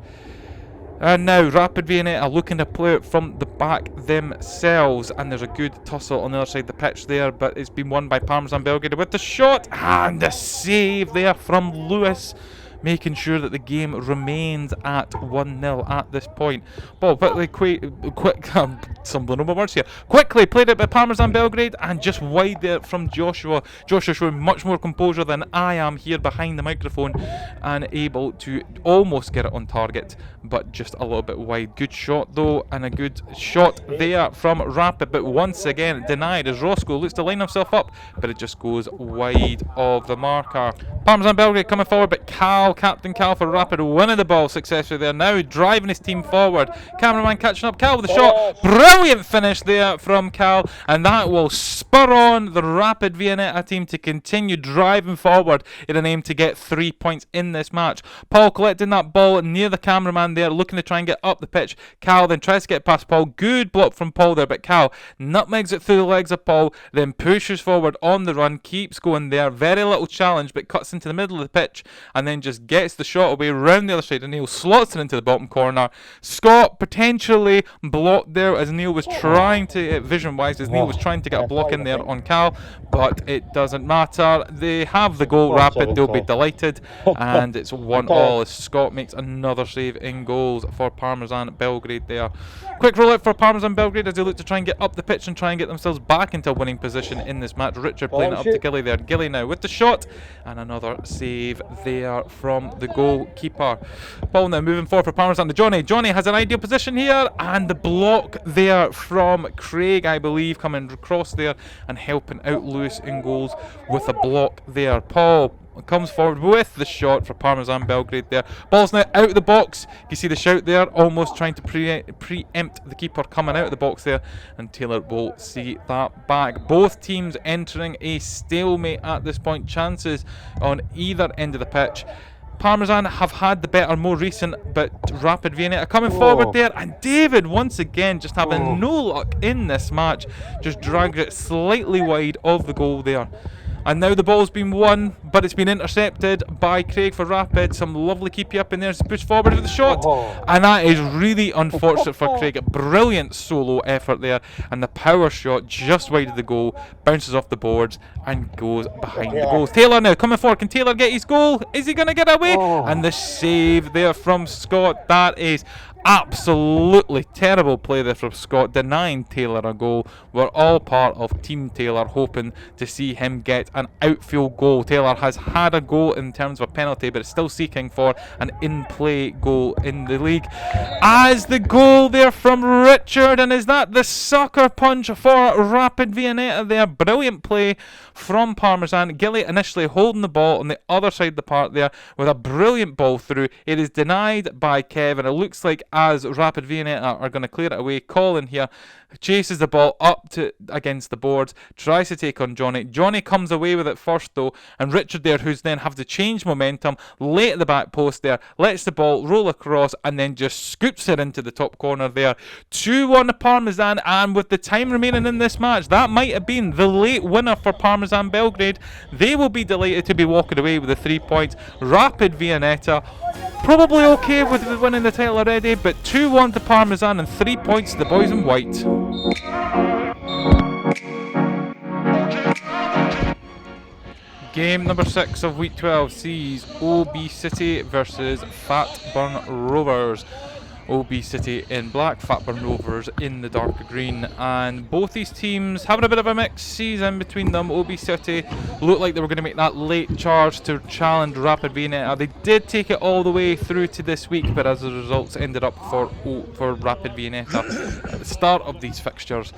And now Rapid Viennetta are looking to play it from the back themselves, and there's a good tussle on the other side of the pitch there, but it's been won by Parmesan Belgrade with the shot, and the save there from Lewis, making sure that the game remains at 1-0 at this point. Ball quick, I'm stumbling over words here. Quickly played it by Parmesan Belgrade, and just wide there from Joshua. Joshua showing much more composure than I am here behind the microphone, and able to almost get it on target, but just a little bit wide. Good shot though, and a good shot there from Rapid, but once again denied as Roscoe looks to line himself up, but it just goes wide of the marker. Parmesan Belgrade coming forward, but Captain Cal for Rapid winning the ball successfully there, now driving his team forward. Cameraman catching up, Cal with the shot. Brilliant finish there from Cal, and that will spur on the Rapid Viennetta team to continue driving forward in an aim to get 3 points in this match. Paul collecting that ball near the cameraman there, looking to try and get up the pitch. Cal then tries to get past Paul. Good block from Paul there, but Cal nutmegs it through the legs of Paul, then pushes forward on the run, keeps going there. Very little challenge, but cuts into the middle of the pitch, and then just gets the shot away round the other side, and Neil slots it into the bottom corner. Scott potentially blocked there as Neil was trying to, vision-wise, as Neil was trying to get a block in there on Cal, but it doesn't matter. They have the goal, Rapid, they'll be delighted, and it's 1-1 as Scott makes another save in goals for Parmesan Belgrade there. Quick rollout for Parmesan Belgrade as they look to try and get up the pitch and try and get themselves back into a winning position in this match. Richard playing it up to Gilly there. Gilly now with the shot, and another save there from the goalkeeper. Ball now moving forward for Parmesan to Johnny. Johnny has an ideal position here, and the block there from Craig, I believe, coming across there and helping out Lewis in goals with a block there. Paul comes forward with the shot for Parmesan Belgrade there. Ball's now out of the box. You see the shout there, almost trying to preempt the keeper coming out of the box there, and Taylor will see that back. Both teams entering a stalemate at this point. Chances on either end of the pitch. Parmesan have had the better, more recent, but Rapid Viennetta coming forward there, and David once again just having no luck in this match, just dragged it slightly wide of the goal there. And now the ball's been won, but it's been intercepted by Craig for Rapid. Some lovely keepy up in there to push forward with the shot. And that is really unfortunate for Craig. A brilliant solo effort there. And the power shot just wide of the goal. Bounces off the boards and goes behind the goals. Taylor now coming forward. Can Taylor get his goal? Is he going to get away? And the save there from Scott. That is absolutely terrible play there from Scott, denying Taylor a goal. We're all part of Team Taylor, hoping to see him get an outfield goal. Taylor has had a goal in terms of a penalty, but is still seeking for an in-play goal in the league. As the goal there from Richard, and is that the sucker punch for Rapid Viennetta there? Brilliant play from Parmesan. Gilly initially holding the ball on the other side of the park there with a brilliant ball through. It is denied by Kev, and it looks like as Rapid Viennetta are going to clear it away, Colin here chases the ball up to against the boards, tries to take on Johnny. Johnny comes away with it first though, and Richard there, who's then have to change momentum late at the back post there, lets the ball roll across and then just scoops it into the top corner there. 2-1 Parmesan, and with the time remaining in this match, that might have been the late winner for Parmesan Belgrade. They will be delighted to be walking away with the 3 points. Rapid Viennetta probably okay with winning the title already, but 2-1 to Parmesan and 3 points to the boys in white. Game number 6 of week 12 sees O.B City versus Fatburn Rovers. O.B City in black, Fatburn Rovers in the darker green, and both these teams having a bit of a mixed season between them. O.B City looked like they were going to make that late charge to challenge Rapid Viennetta. They did take it all the way through to this week, but as the results ended up for Rapid Viennetta at the start of these fixtures,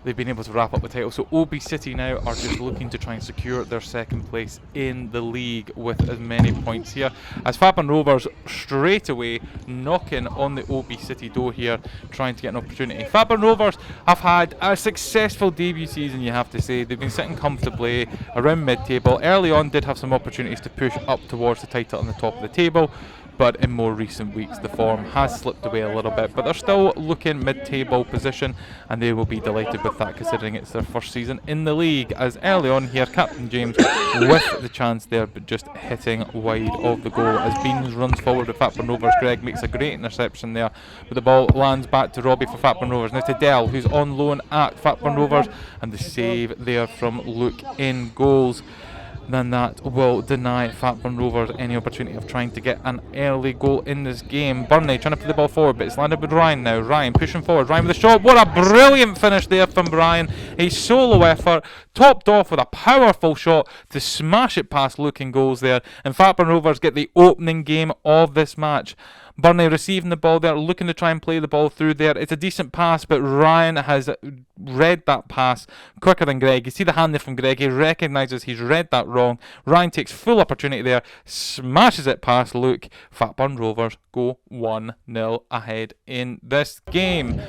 they've been able to wrap up the title. So O.B City now are just looking to try and secure their second place in the league with as many points here, as Fatburn Rovers straight away knocking on the O.B City door here, trying to get an opportunity. Fatburn Rovers have had a successful debut season, you have to say. They've been sitting comfortably around mid-table. Early on did have some opportunities to push up towards the title on the top of the table, but in more recent weeks the form has slipped away a little bit, but they're still looking mid-table position, and they will be delighted with that considering it's their first season in the league. As early on here, Captain James with the chance there, but just hitting wide of the goal as Beans runs forward with Fatburn Rovers. Greg makes a great interception there, but the ball lands back to Robbie for Fatburn Rovers. Now to Dell, who's on loan at Fatburn Rovers, and the save there from Luke in goals. Then that will deny Fatburn Rovers any opportunity of trying to get an early goal in this game. Burnley trying to put the ball forward, but it's landed with Ryan now. Ryan pushing forward, Ryan with a shot. What a brilliant finish there from Brian. A solo effort, topped off with a powerful shot to smash it past Luke in goals there. And Fatburn Rovers get the opening game of this match. Burnley receiving the ball there, looking to try and play the ball through there. It's a decent pass, but Ryan has read that pass quicker than Greg. You see the hand there from Greg. He recognises he's read that wrong. Ryan takes full opportunity there, smashes it past Luke. Fatburn Rovers go 1-0 ahead in this game.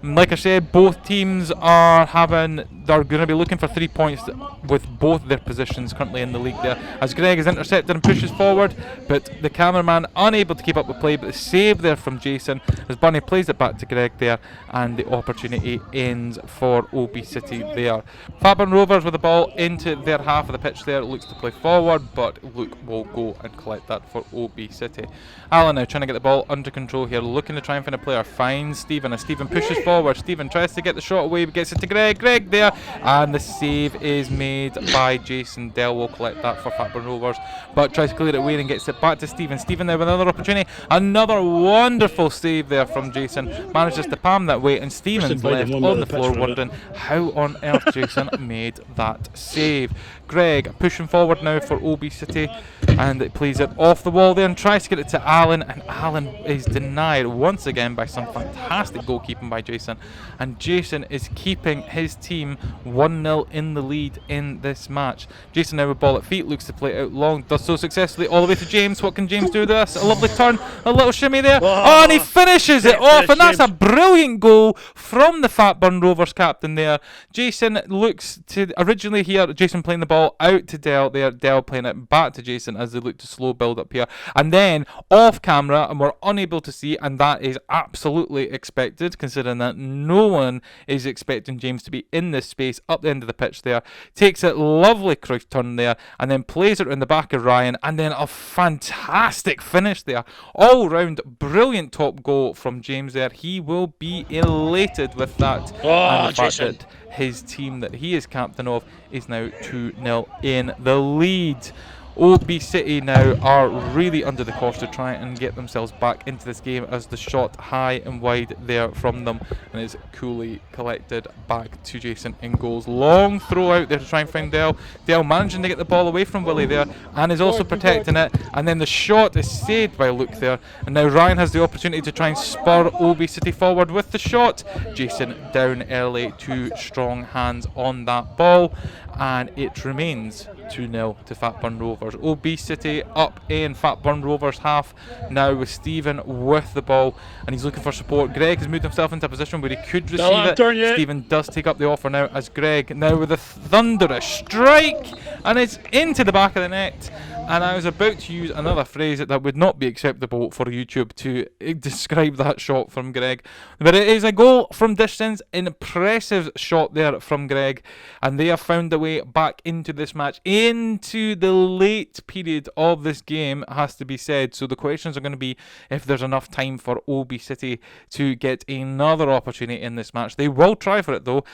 Like I said, both teams they're going to be looking for 3 points with both their positions currently in the league there, as Greg is intercepted and pushes forward, but the cameraman unable to keep up with play. But the save there from Jason as Bunny plays it back to Greg there, and the opportunity ends for O.B City there. Fatburn Rovers with the ball into their half of the pitch there, looks to play forward, but Luke will go and collect that for O.B City. Alan now trying to get the ball under control here, looking to try and find a player, finds Stephen as Stephen pushes forward. Stephen tries to get the shot away, but gets it to Greg. Greg there, and the save is made by Jason. Dell will collect that for Fatburn Rovers, but tries to clear it away and gets it back to Stephen. Stephen there with another opportunity, another wonderful save there from Jason, manages to palm that way, and Stephen's left on the floor wondering how on earth Jason made that save. Greg pushing forward now for O.B City, and it plays it off the wall there and tries to get it to Alan, and Alan is denied once again by some fantastic goalkeeping by Jason. Jason. And Jason is keeping his team 1-0 in the lead in this match. Jason now with ball at feet, looks to play it out long, does so successfully all the way to James. What can James do with this? A lovely turn, a little shimmy there. Oh, and he finishes it off, and that's a brilliant goal from the Fatburn Rovers captain there. Jason looks to, originally here, Jason playing the ball out to Dell there, Dell playing it back to Jason as they look to slow build up here. And then off camera, and we're unable to see, and that is absolutely expected, considering that no one is expecting James to be in this space up the end of the pitch there. Takes it, lovely crouch turn there, and then plays it in the back of Ryan, and then a fantastic finish there. All round brilliant top goal from James there. He will be elated with that. And the fact that his team that he is captain of is now 2-0 in the lead. O.B City now are really under the cosh to try and get themselves back into this game, as the shot high and wide there from them, and is coolly collected back to Jason in goals. Long throw out there to try and find Dell. Dell managing to get the ball away from Willie there, and is also protecting it, and then the shot is saved by Luke there, and now Ryan has the opportunity to try and spur O.B City forward with the shot. Jason down early, 2 strong hands on that ball, and it remains 2-0 to Fatburn Rovers. O.B City up in Fatburn Rovers half now, with Stephen with the ball, and he's looking for support. Greg has moved himself into a position where he could receive it. Stephen does take up the offer now, as Greg now with a thunderous strike, and it's into the back of the net. And I was about to use another phrase that would not be acceptable for YouTube to describe that shot from Greg, but it is a goal from distance. Impressive shot there from Greg, and they have found a way back into this match, into the late period of this game, has to be said. So the questions are going to be if there's enough time for O.B City to get another opportunity in this match. They will try for it though.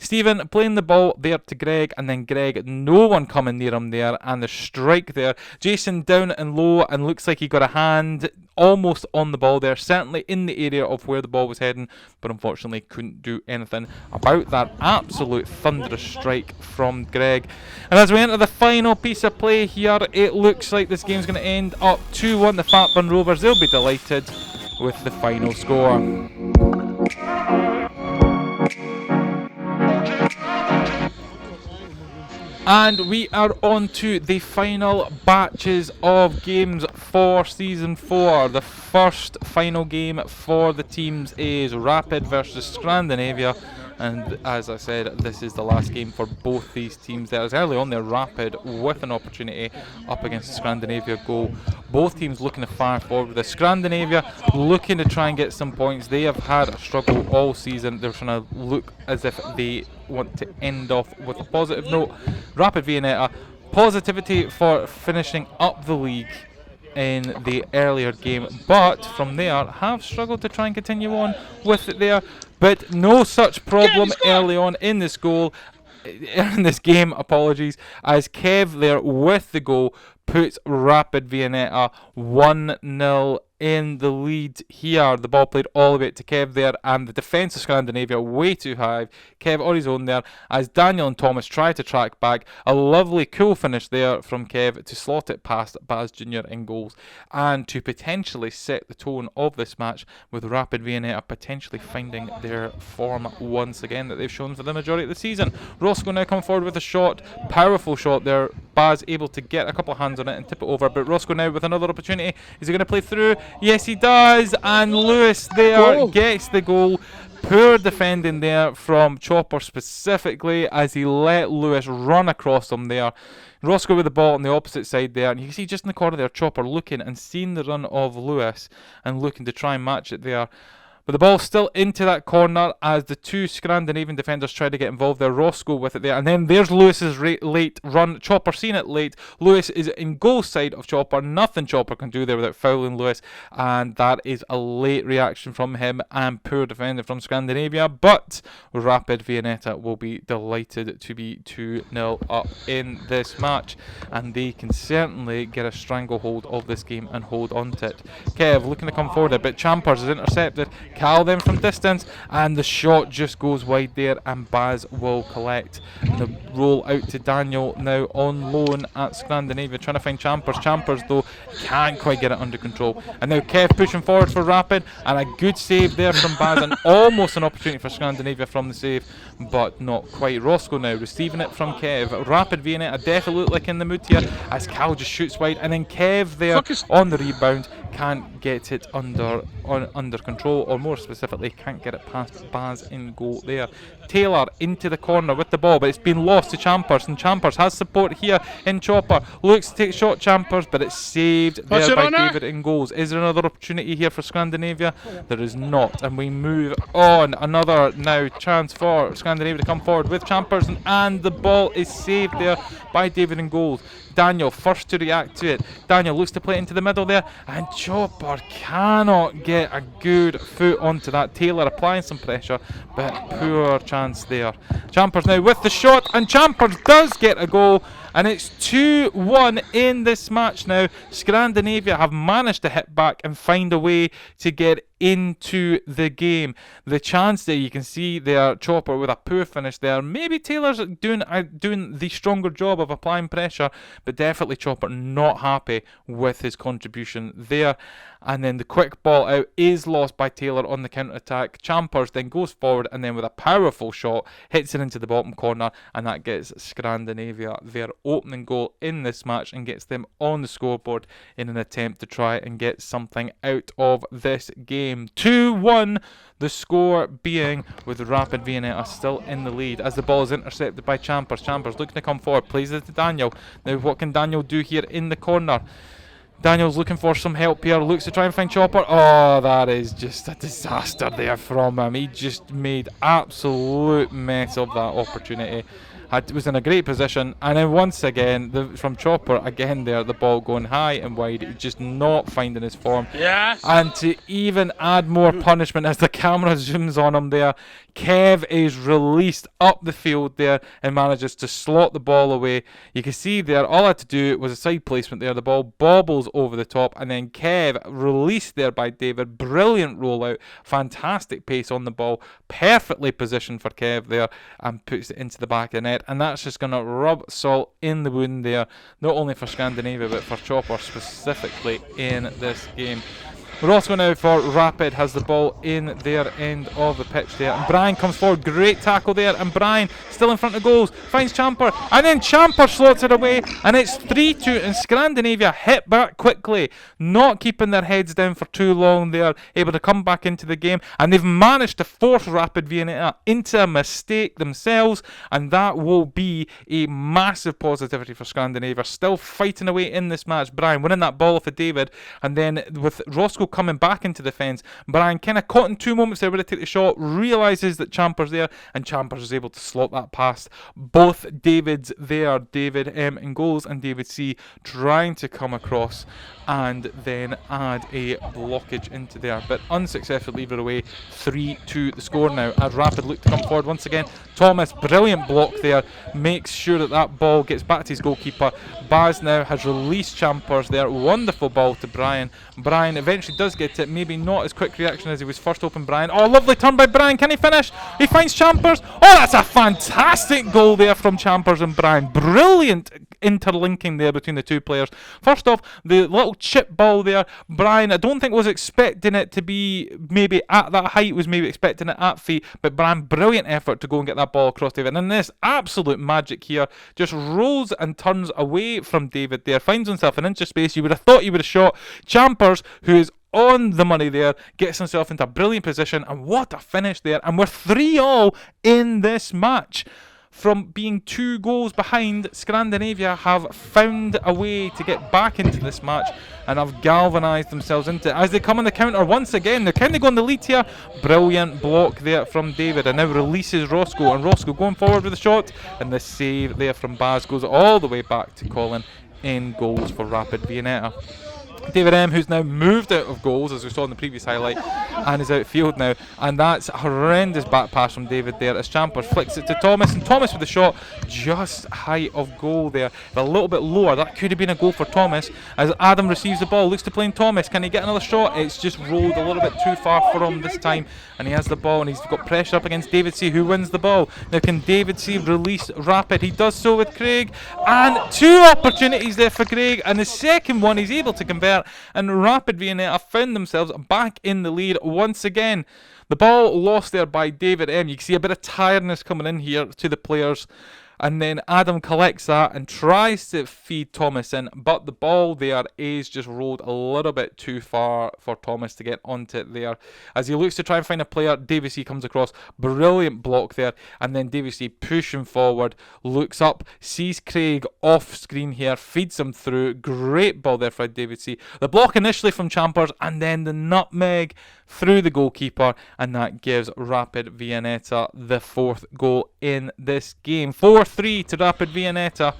Stephen playing the ball there to Greg, and then Greg, no one coming near him there, and the strike there. Jason down and low, and looks like he got a hand almost on the ball there, certainly in the area of where the ball was heading, but unfortunately couldn't do anything about that absolute thunderous strike from Greg. And as we enter the final piece of play here, it looks like this game's going to end up 2-1 the Fatburn Rovers. They'll be delighted with the final score. And we are on to the final batches of games for Season 4. The first final game for the teams is Rapid versus Scrandinavia. And as I said, this is the last game for both these teams. There was early on there, Rapid with an opportunity up against the Scrandinavia goal. Both teams looking to fire forward. The Scrandinavia looking to try and get some points. They have had a struggle all season. They're trying to look as if they want to end off with a positive note. Rapid Viennetta, positivity for finishing up the league in the earlier game, but from there have struggled to try and continue on with it there, but no such problem early on in this game, apologies, as Kev there with the goal puts Rapid Viennetta 1-0 in the lead here. The ball played all the way to Kev there, and the defence of Scandinavia way too high. Kev on his own there, as Daniel and Thomas try to track back. A lovely cool finish there from Kev to slot it past Baz Jr. in goals, and to potentially set the tone of this match, with Rapid Viennetta potentially finding their form once again that they've shown for the majority of the season. Roscoe now come forward with a shot, powerful shot there. Baz able to get a couple of hands on it and tip it over, but Roscoe now with another opportunity. Is he going to play through? Yes, he does, and Lewis there gets the goal. Poor defending there from Chopper specifically, as he let Lewis run across him there. Roscoe with the ball on the opposite side there, and you can see just in the corner there, Chopper looking and seeing the run of Lewis and looking to try and match it there. But the ball's still into that corner as the two Scandinavian defenders try to get involved there. Roscoe with it there, and then there's Lewis's late run. Chopper seeing it late. Lewis is in goal side of Chopper. Nothing Chopper can do there without fouling Lewis, and that is a late reaction from him and poor defending from Scandinavia. But Rapid Viennetta will be delighted to be 2-0 up in this match, and they can certainly get a stranglehold of this game and hold on to it. Kev looking to come forward a bit. Champers is intercepted. Cal then from distance, and the shot just goes wide there, and Baz will collect. The roll out to Daniel now on loan at Scrandinavia, trying to find Champers. Champers though can't quite get it under control, and now Kev pushing forward for Rapid, and a good save there from Baz, and almost an opportunity for Scrandinavia from the save, but not quite. Roscoe now receiving it from Kev. Rapid Viennetta definitely look like in the mood here as Cal just shoots wide, and then Kev there on the rebound can't get it under control, or more specifically can't get it past Baz in goal there. Taylor into the corner with the ball, but it's been lost to Champers, and Champers has support here in Chopper. Looks to take shot Champers, but it's saved there by David in goals. Is there another opportunity here for Scandinavia? There is not, and we move on. Another now chance for Scandinavia to come forward with Champers, and the ball is saved there by David in goals. Daniel first to react to it. Daniel looks to play into the middle there, and Chopper cannot get a good foot onto that. Taylor applying some pressure, but poor chance there. Champers now with the shot, and Champers does get a goal, and it's 2-1 in this match now. Scandinavia have managed to hit back and find a way to get into the game. The chance there, you can see there, Chopper with a poor finish there. Maybe Taylor's doing the stronger job of applying pressure, but definitely Chopper not happy with his contribution there. And then the quick ball out is lost by Taylor on the counter-attack. Champers then goes forward, and then with a powerful shot hits it into the bottom corner, and that gets Scandinavia their opening goal in this match and gets them on the scoreboard in an attempt to try and get something out of this game. 2-1 the score being, with Rapid Viennetta still in the lead as the ball is intercepted by Champers. Champers looking to come forward, plays it to Daniel. Now what can Daniel do here in the corner? Daniel's looking for some help here, looks to try and find Chopper. Oh, that is just a disaster there from him. He just made absolute mess of that opportunity. Was in a great position, and then once again from Chopper again there, the ball going high and wide, just not finding his form. Yes. And to even add more punishment as the camera zooms on him there, Kev is released up the field there and manages to slot the ball away. You can see there, all I had to do was a side placement there. The ball bobbles over the top, and then Kev released there by David. Brilliant rollout, fantastic pace on the ball, perfectly positioned for Kev there, and puts it into the back of the net. And that's just going to rub salt in the wound there, not only for Scandinavia but for Chopper specifically in this game. Roscoe now for Rapid has the ball in their end of the pitch there, and Brian comes forward, great tackle there, and Brian still in front of goals, finds Champer, and then Champer slots it away, and it's 3-2, and Scandinavia hit back quickly, not keeping their heads down for too long there, able to come back into the game, and they've managed to force Rapid Viennetta into a mistake themselves, and that will be a massive positivity for Scandinavia, still fighting away in this match. Brian winning that ball off of David, and then with Roscoe coming back into defence, Brian kind of caught in two moments there where he take the shot, realises that Champer's there, and Champers is able to slot that past both Davids there, David M in goals and David C trying to come across and then add a blockage into there, but unsuccessfully leave it away. 3-2 the score now as Rapid look to come forward once again. Thomas, brilliant block there, makes sure that that ball gets back to his goalkeeper. Baz now has released Champers there, wonderful ball to Brian. Brian eventually does get it, maybe not as quick reaction as he was first hoping. Brian, oh, lovely turn by Brian, can he finish? He finds Champers. Oh, that's a fantastic goal there from Champers and Brian, brilliant interlinking there between the two players. First off, the little chip ball there, Brian I don't think was expecting it to be maybe at that height, was maybe expecting it at feet, but Brian, brilliant effort to go and get that ball across David, and this absolute magic here, just rolls and turns away from David there, finds himself an inch of space. You would have thought he would have shot. Champers, who is on the money there, gets himself into a brilliant position, and what a finish there, and we're 3-3 in this match. From being 2 goals behind, Scandinavia have found a way to get back into this match and have galvanised themselves into it. As they come on the counter once again, they're kind of going the lead here. Brilliant block there from David, and now releases Roscoe, and Roscoe going forward with a shot, and the save there from Baz goes all the way back to Colin in goals for Rapid Viennetta. David M, who's now moved out of goals, as we saw in the previous highlight, and is outfield now. And that's a horrendous back pass from David there as Champers flicks it to Thomas, and Thomas with the shot just height of goal there. A little bit lower, that could have been a goal for Thomas. As Adam receives the ball, looks to play in Thomas. Can he get another shot? It's just rolled a little bit too far for him this time, and he has the ball, and he's got pressure up against David C, who wins the ball. Now can David C release Rapid? He does so with Craig, and 2 opportunities there for Craig, and the second one he's able to convert, and Rapid Viennetta found themselves back in the lead once again. The ball lost there by David M. You can see a bit of tiredness coming in here to the players. And then Adam collects that and tries to feed Thomas in, but the ball there is just rolled a little bit too far for Thomas to get onto it there. As he looks to try and find a player, David C comes across, brilliant block there, and then David C pushing forward, looks up, sees Craig off screen here, feeds him through, great ball there for David C. The block initially from Champers, and then the nutmeg through the goalkeeper, and that gives Rapid Viennetta the 4th goal in this game. 4-3 to Rapid Viennetta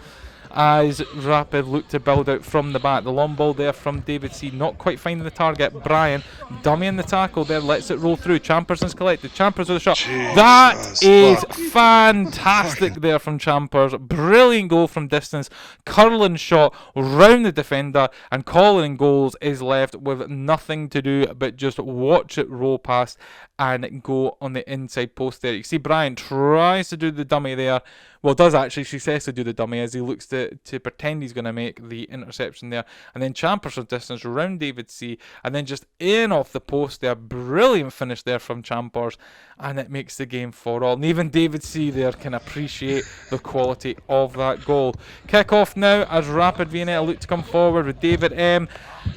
as Rapid look to build out from the back. The long ball there from David C, not quite finding the target. Brian dummying the tackle there, lets it roll through. Champers is collected. Champers with a shot. That is fantastic there from Champers. Brilliant goal from distance. Curling shot round the defender, and Colin Goals is left with nothing to do but just watch it roll past and go on the inside post there. You see Brian tries to do the dummy there. Well, does actually successfully do the dummy as he looks to pretend he's going to make the interception there. And then Champers from distance round David C, and then just in off the post there. Brilliant finish there from Champers, and it makes the game 4-all. And even David C there can appreciate the quality of that goal. Kick off now as Rapid Viennetta look to come forward with David M.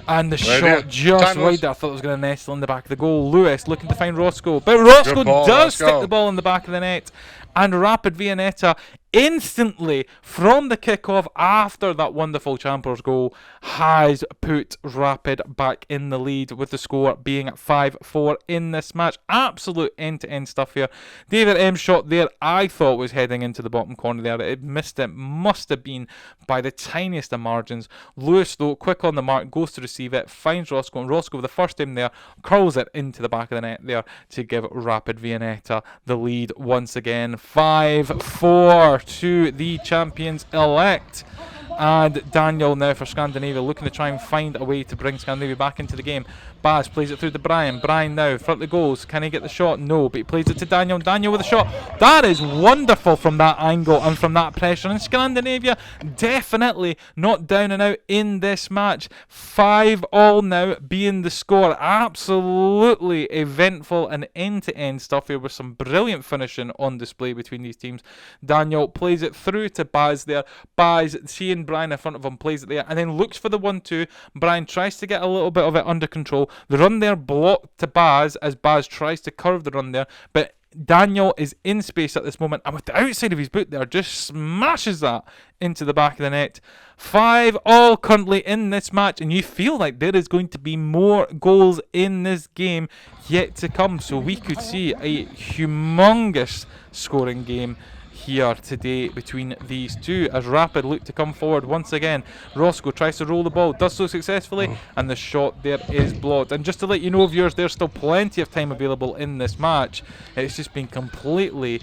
And the shot just wide there. I thought it was going to nestle in the back of the goal. Lewis looking to find Roscoe, but Roscoe does stick the ball in the back of the net. And Rapid Viennetta instantly from the kickoff after that wonderful Champers goal has put Rapid back in the lead, with the score being at 5-4 in this match. Absolute end-to-end stuff here. David M's shot there I thought was heading into the bottom corner there. It missed it, must have been by the tiniest of margins. Lewis though, quick on the mark, goes to receive it, finds Roscoe, and Roscoe with the first time there curls it into the back of the net there to give Rapid Viennetta the lead once again. 5-4 to the champions elect. And Daniel now for Scandinavia, looking to try and find a way to bring Scandinavia back into the game. Baz plays it through to Brian. Brian now, front of the goals. Can he get the shot? No, but he plays it to Daniel. Daniel with a shot. That is wonderful from that angle and from that pressure. And Scandinavia definitely not down and out in this match. 5-all now being the score. Absolutely eventful and end-to-end stuff here with some brilliant finishing on display between these teams. Daniel plays it through to Baz there. Baz, seeing Brian in front of him, plays it there and then looks for the 1-2. Brian tries to get a little bit of it under control. The run there blocked to Baz as Baz tries to curve the run there, but Daniel is in space at this moment, and with the outside of his boot there, just smashes that into the back of the net. 5-all currently in this match, and you feel like there is going to be more goals in this game yet to come, so we could see a humongous scoring game here today between these two as Rapid look to come forward once again. Roscoe tries to roll the ball, does so successfully, and the shot there is blocked. And just to let you know, viewers, there's still plenty of time available in this match. It's just been completely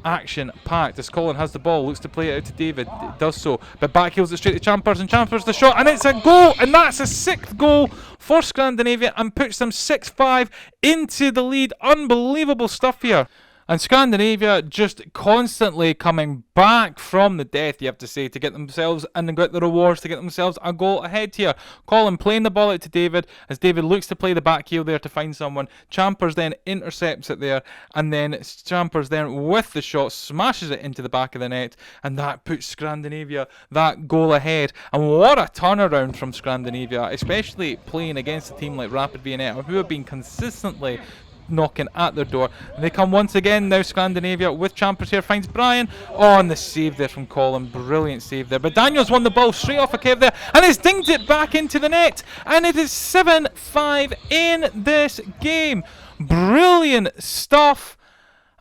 action-packed as Colin has the ball, looks to play it out to David, does so, but backheels it straight to Champers, and Champers the shot, and it's a goal, and that's a 6th goal for Scandinavia and puts them 6-5 into the lead. Unbelievable stuff here. And Scandinavia just constantly coming back from the death, you have to say, to get themselves and get the rewards to get themselves a goal ahead here. Colin playing the ball out to David as David looks to play the back heel there to find someone. Champers then intercepts it there, and then Champers then with the shot smashes it into the back of the net, and that puts Scandinavia that goal ahead. And what a turnaround from Scandinavia, especially playing against a team like Rapid Viennetta, who have been consistently knocking at their door. And they come once again now, Scandinavia, with Champers here, finds Brian. Oh, and the save there from Colin, brilliant save there. But Daniel's won the ball straight off a curve there, and has dinged it back into the net, and it is 7-5 in this game. Brilliant stuff.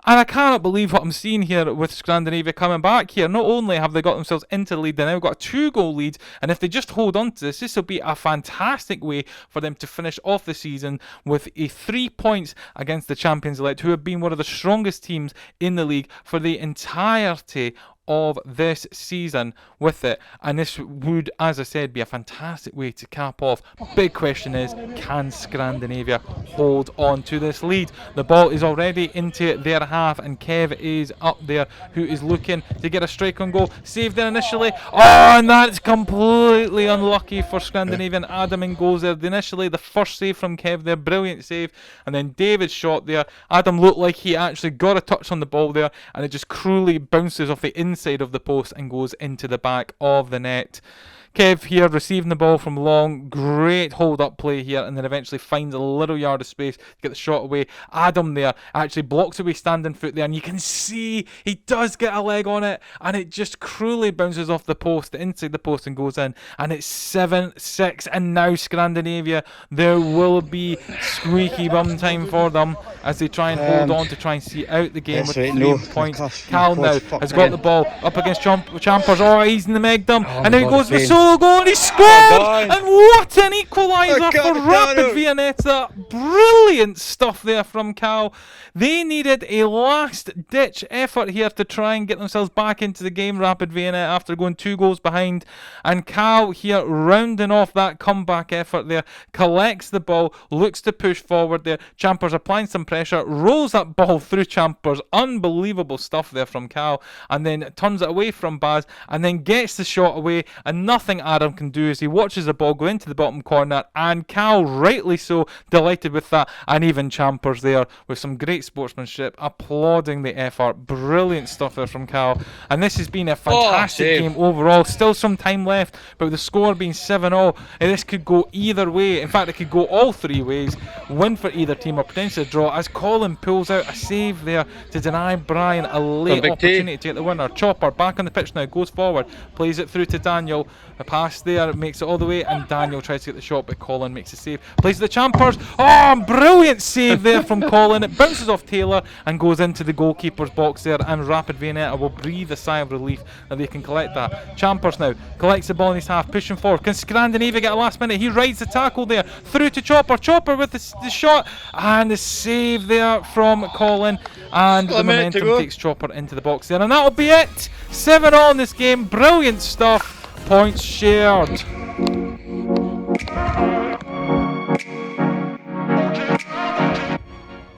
And I cannot believe what I'm seeing here with Scrandinavia coming back here. Not only have they got themselves into the lead, they now got a 2-goal lead. And if they just hold on to this will be a fantastic way for them to finish off the season with 3 points against the champions-elect, who have been one of the strongest teams in the league for the entirety of this season with it. And this would, as I said, be a fantastic way to cap off. Big question is, can Scandinavia hold on to this lead? The ball is already into their half, and Kev is up there, who is looking to get a strike on goal. Saved there initially. Oh, and that's completely unlucky for Scandinavian. Adam in goals there. Initially, the first save from Kev there, brilliant save. And then David's shot there. Adam looked like he actually got a touch on the ball there, and it just cruelly bounces off the inside of the post and goes into the back of the net. Kev here receiving the ball from Long. Great hold-up play here, and then eventually finds a little yard of space to get the shot away. Adam there actually blocks away standing foot there, and you can see he does get a leg on it, and it just cruelly bounces off the post, inside the post, and goes in. And it's 7-6, and now Scandinavia, there will be squeaky bum time for them as they try and hold on to try and see out the game with 3 points. Cal now has got the ball up against Champers. Oh, he's in the Megdom, and now he goes for solo goal, and he scored! And what an equaliser for Rapid Viennetta. Brilliant stuff there from Cal. They needed a last-ditch effort here to try and get themselves back into the game, Rapid Viennetta, after going 2 goals behind. And Cal here rounding off that comeback effort there, collects the ball, looks to push forward there. Champers applying some pressure, rolls that ball through Champers. Unbelievable stuff there from Cal. And then turns it away from Baz, and then gets the shot away, and nothing Adam can do as he watches the ball go into the bottom corner, and Cal, rightly so, delighted with that. And even Champers there with some great sportsmanship, applauding the effort. Brilliant stuff there from Cal. And this has been a fantastic game overall. Still some time left, but with the score being 7-0, this could go either way. In fact, it could go all 3 ways. Win for either team or potentially a draw, as Colin pulls out a save there to deny Brian a late opportunity to get the winner. Chopper back on the pitch now, goes forward, plays it through to Daniel. The pass there makes it all the way, and Daniel tries to get the shot, but Colin makes a save. Plays the Champers. Oh, brilliant save there from Colin. It bounces off Taylor and goes into the goalkeeper's box there, and Rapid Viennetta will breathe a sigh of relief that they can collect that. Champers now collects the ball in his half, pushing forward. Can Scrandinavia get a last minute? He rides the tackle there through to Chopper. Chopper with the shot, and the save there from Colin, and the momentum takes Chopper into the box there, and that'll be it. 7-0 in this game. Brilliant stuff. Points shared.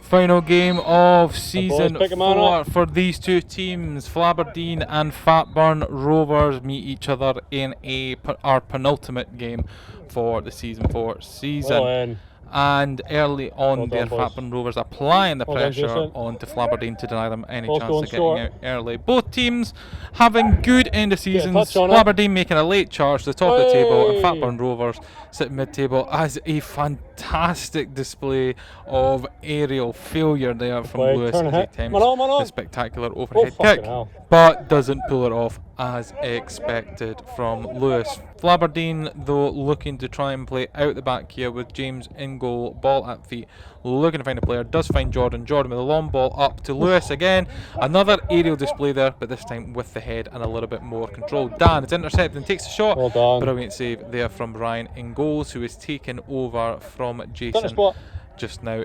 Final game of season 4 for these two teams. Flaberdeen and Fatburn Rovers meet each other in our penultimate game for the season 4 season. And early on there, Fatburn Rovers applying the pressure onto Flaberdeen to deny them any chance of getting out early. Both teams having good end of seasons. Flaberdeen making a late charge to the top of the table, and Fatburn Rovers sitting mid-table as a fantastic display of aerial failure there from Lewis as he attempts the spectacular overhead kick, but doesn't pull it off as expected from Lewis. Flaberdeen, though, looking to try and play out the back here with James in goal, ball at feet, looking to find a player, does find Jordan. Jordan with a long ball up to Lewis again. Another aerial display there, but this time with the head and a little bit more control. Dan is intercepted and takes a shot. Brilliant save there from Brian in goals, who is taken over from Jason just now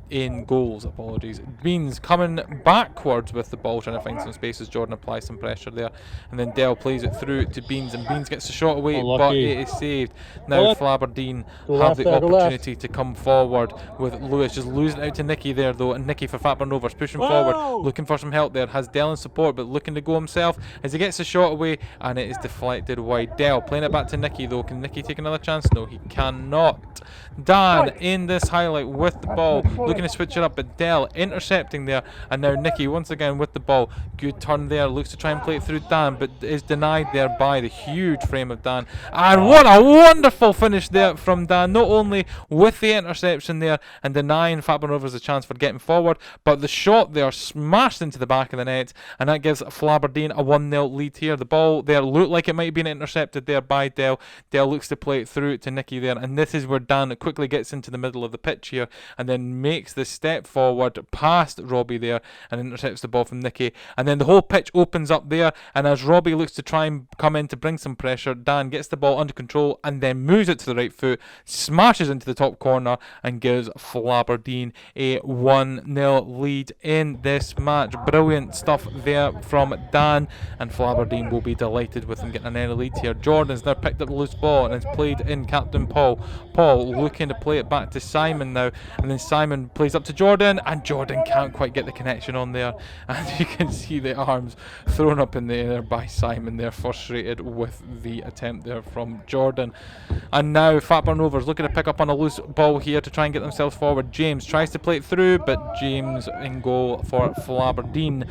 in goals, apologies. Beans coming backwards with the ball, trying to find some space as Jordan applies some pressure there, and then Dell plays it through to Beans, and Beans gets the shot away, but it is saved. Now Flaberdeen have the opportunity to come forward with Lewis just losing out to Nicky there though, and Nicky for Fatburn Rovers pushing forward, looking for some help there, has Dell in support but looking to go himself as he gets the shot away, and it is deflected wide. Dell playing it back to Nicky though. Can Nicky take another chance? No, he cannot. Dan in this highlight with the ball, looking to switch it up, but Dell intercepting there, and now Nicky once again with the ball. Good turn there, looks to try and play it through Dan, but is denied there by the huge frame of Dan. And what a wonderful finish there from Dan, not only with the interception there and denying Fatburn Rovers a chance for getting forward, but the shot there smashed into the back of the net, and that gives Flaberdeen a 1-0 lead here. The ball there looked like it might have been intercepted there by Dell. Dell looks to play it through to Nicky there, and this is where Dan quickly gets into the middle of the pitch here, and then makes takes the step forward past Robbie there and intercepts the ball from Nicky. And then the whole pitch opens up there, and as Robbie looks to try and come in to bring some pressure, Dan gets the ball under control and then moves it to the right foot, smashes into the top corner and gives Flaberdeen a 1-0 lead in this match. Brilliant stuff there from Dan, and Flaberdeen will be delighted with him getting an early lead here. Jordan's now picked up the loose ball and it's played in captain Paul. Paul looking to play it back to Simon now, and then Simon plays up to Jordan, and Jordan can't quite get the connection on there, and you can see the arms thrown up in the air by Simon there, frustrated with the attempt there from Jordan. And now Fatburn Rovers looking to pick up on a loose ball here to try and get themselves forward. James tries to play it through, but James in goal for Flaberdeen.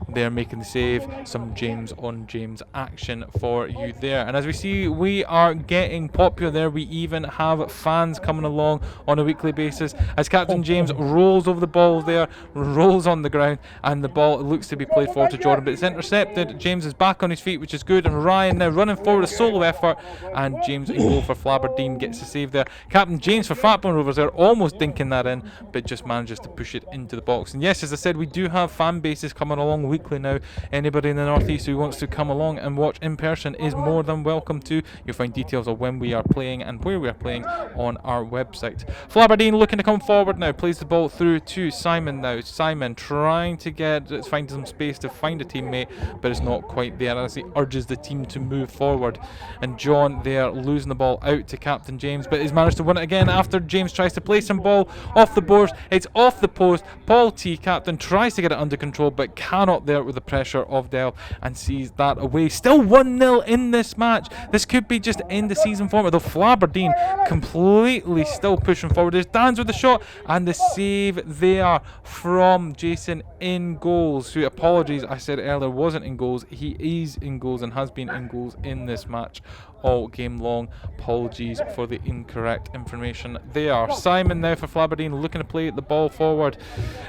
They're making the save. Some James on James action for you there. And as we see, we are getting popular there. We even have fans coming along on a weekly basis as Captain James rolls over the ball there, rolls on the ground, and the ball looks to be played forward to Jordan, but it's intercepted. James is back on his feet, which is good, and Ryan now running forward, a solo effort, and James in goal for Flaberdeen gets the save there. Captain James for Fatburn Rovers there, almost dinking that in, but just manages to push it into the box. And yes, as I said, we do have fan bases coming along weekly now. Anybody in the northeast who wants to come along and watch in person is more than welcome to. You'll find details of when we are playing and where we are playing on our website. Flaberdeen looking to come forward now, plays the ball through to Simon now. Simon trying to find some space to find a teammate, but it's not quite there as he urges the team to move forward. And John there losing the ball out to Captain James, but he's managed to win it again after James tries to play some ball off the boards. It's off the post. Paul T, captain, tries to get it under control, but cannot there with the pressure of Dell, and sees that away. Still 1-0 in this match. This could be just end the season format, though Flaberdeen completely still pushing forward. There's Dan's with the shot, and the save there from Jason in goals, who, apologies, I said earlier wasn't in goals. He is in goals and has been in goals in this match all game long. Apologies for the incorrect information there. Simon now for Flaberdeen looking to play the ball forward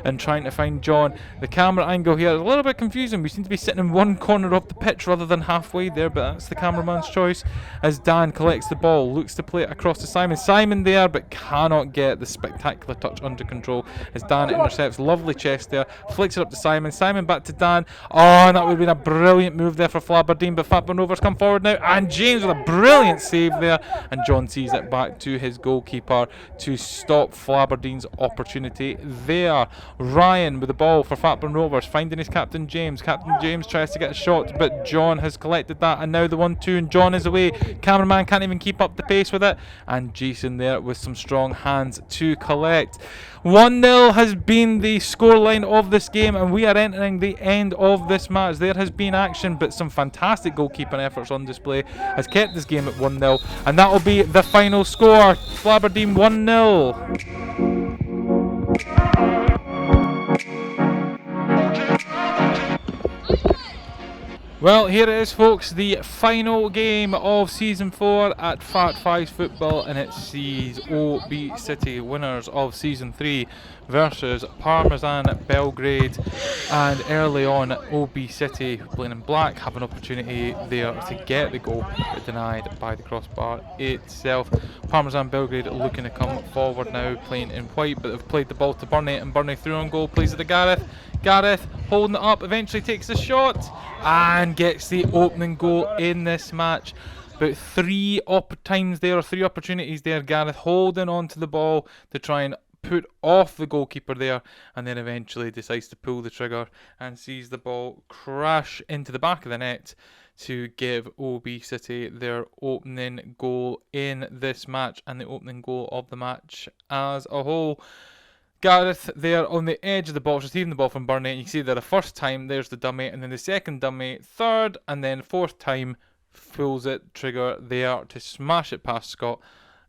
and trying to find John. The camera angle here is a little bit confusing. We seem to be sitting in one corner of the pitch rather than halfway there, but that's the cameraman's choice. As Dan collects the ball, looks to play it across to Simon. Simon there, but cannot get the spectacular touch under control as Dan intercepts. Lovely chest there, flicks it up to Simon. Simon back to Dan. Oh, and that would have been a brilliant move there for Flaberdeen, but Fatburn Rovers come forward now, and James with a brilliant save there, and John sees it back to his goalkeeper to stop Flaberdeen's opportunity there. Ryan with the ball for Fatburn Rovers, finding his captain James. Captain James tries to get a shot, but John has collected that, and now the 1-2, and John is away. Cameraman can't even keep up the pace with it, and Jason there with some strong hands to collect. 1-0 has been the scoreline of this game, and we are entering the end of this match. There has been action, but some fantastic goalkeeping efforts on display has kept this game at 1-0, and that will be the final score. Flaberdeen 1-0. Well, here it is, folks, the final game of Season 4 at Fat Fives Football, and it sees O.B City, winners of Season 3, versus Parmesan Belgrade. And early on, O.B City, playing in black, have an opportunity there to get the goal, but denied by the crossbar itself. Parmesan Belgrade looking to come forward now, playing in white, but they've played the ball to Burnley, and Burnley through on goal, plays it to Gareth. Gareth holding it up, eventually takes the shot and gets the opening goal in this match. About three opportunities there. Gareth holding on to the ball to try and put off the goalkeeper there, and then eventually decides to pull the trigger and sees the ball crash into the back of the net to give O.B City their opening goal in this match, and the opening goal of the match as a whole. Gareth there on the edge of the box, receiving the ball from Burnley, and you can see there the first time there's the dummy, and then the second dummy, third, and then fourth time pulls it, trigger there to smash it past Scott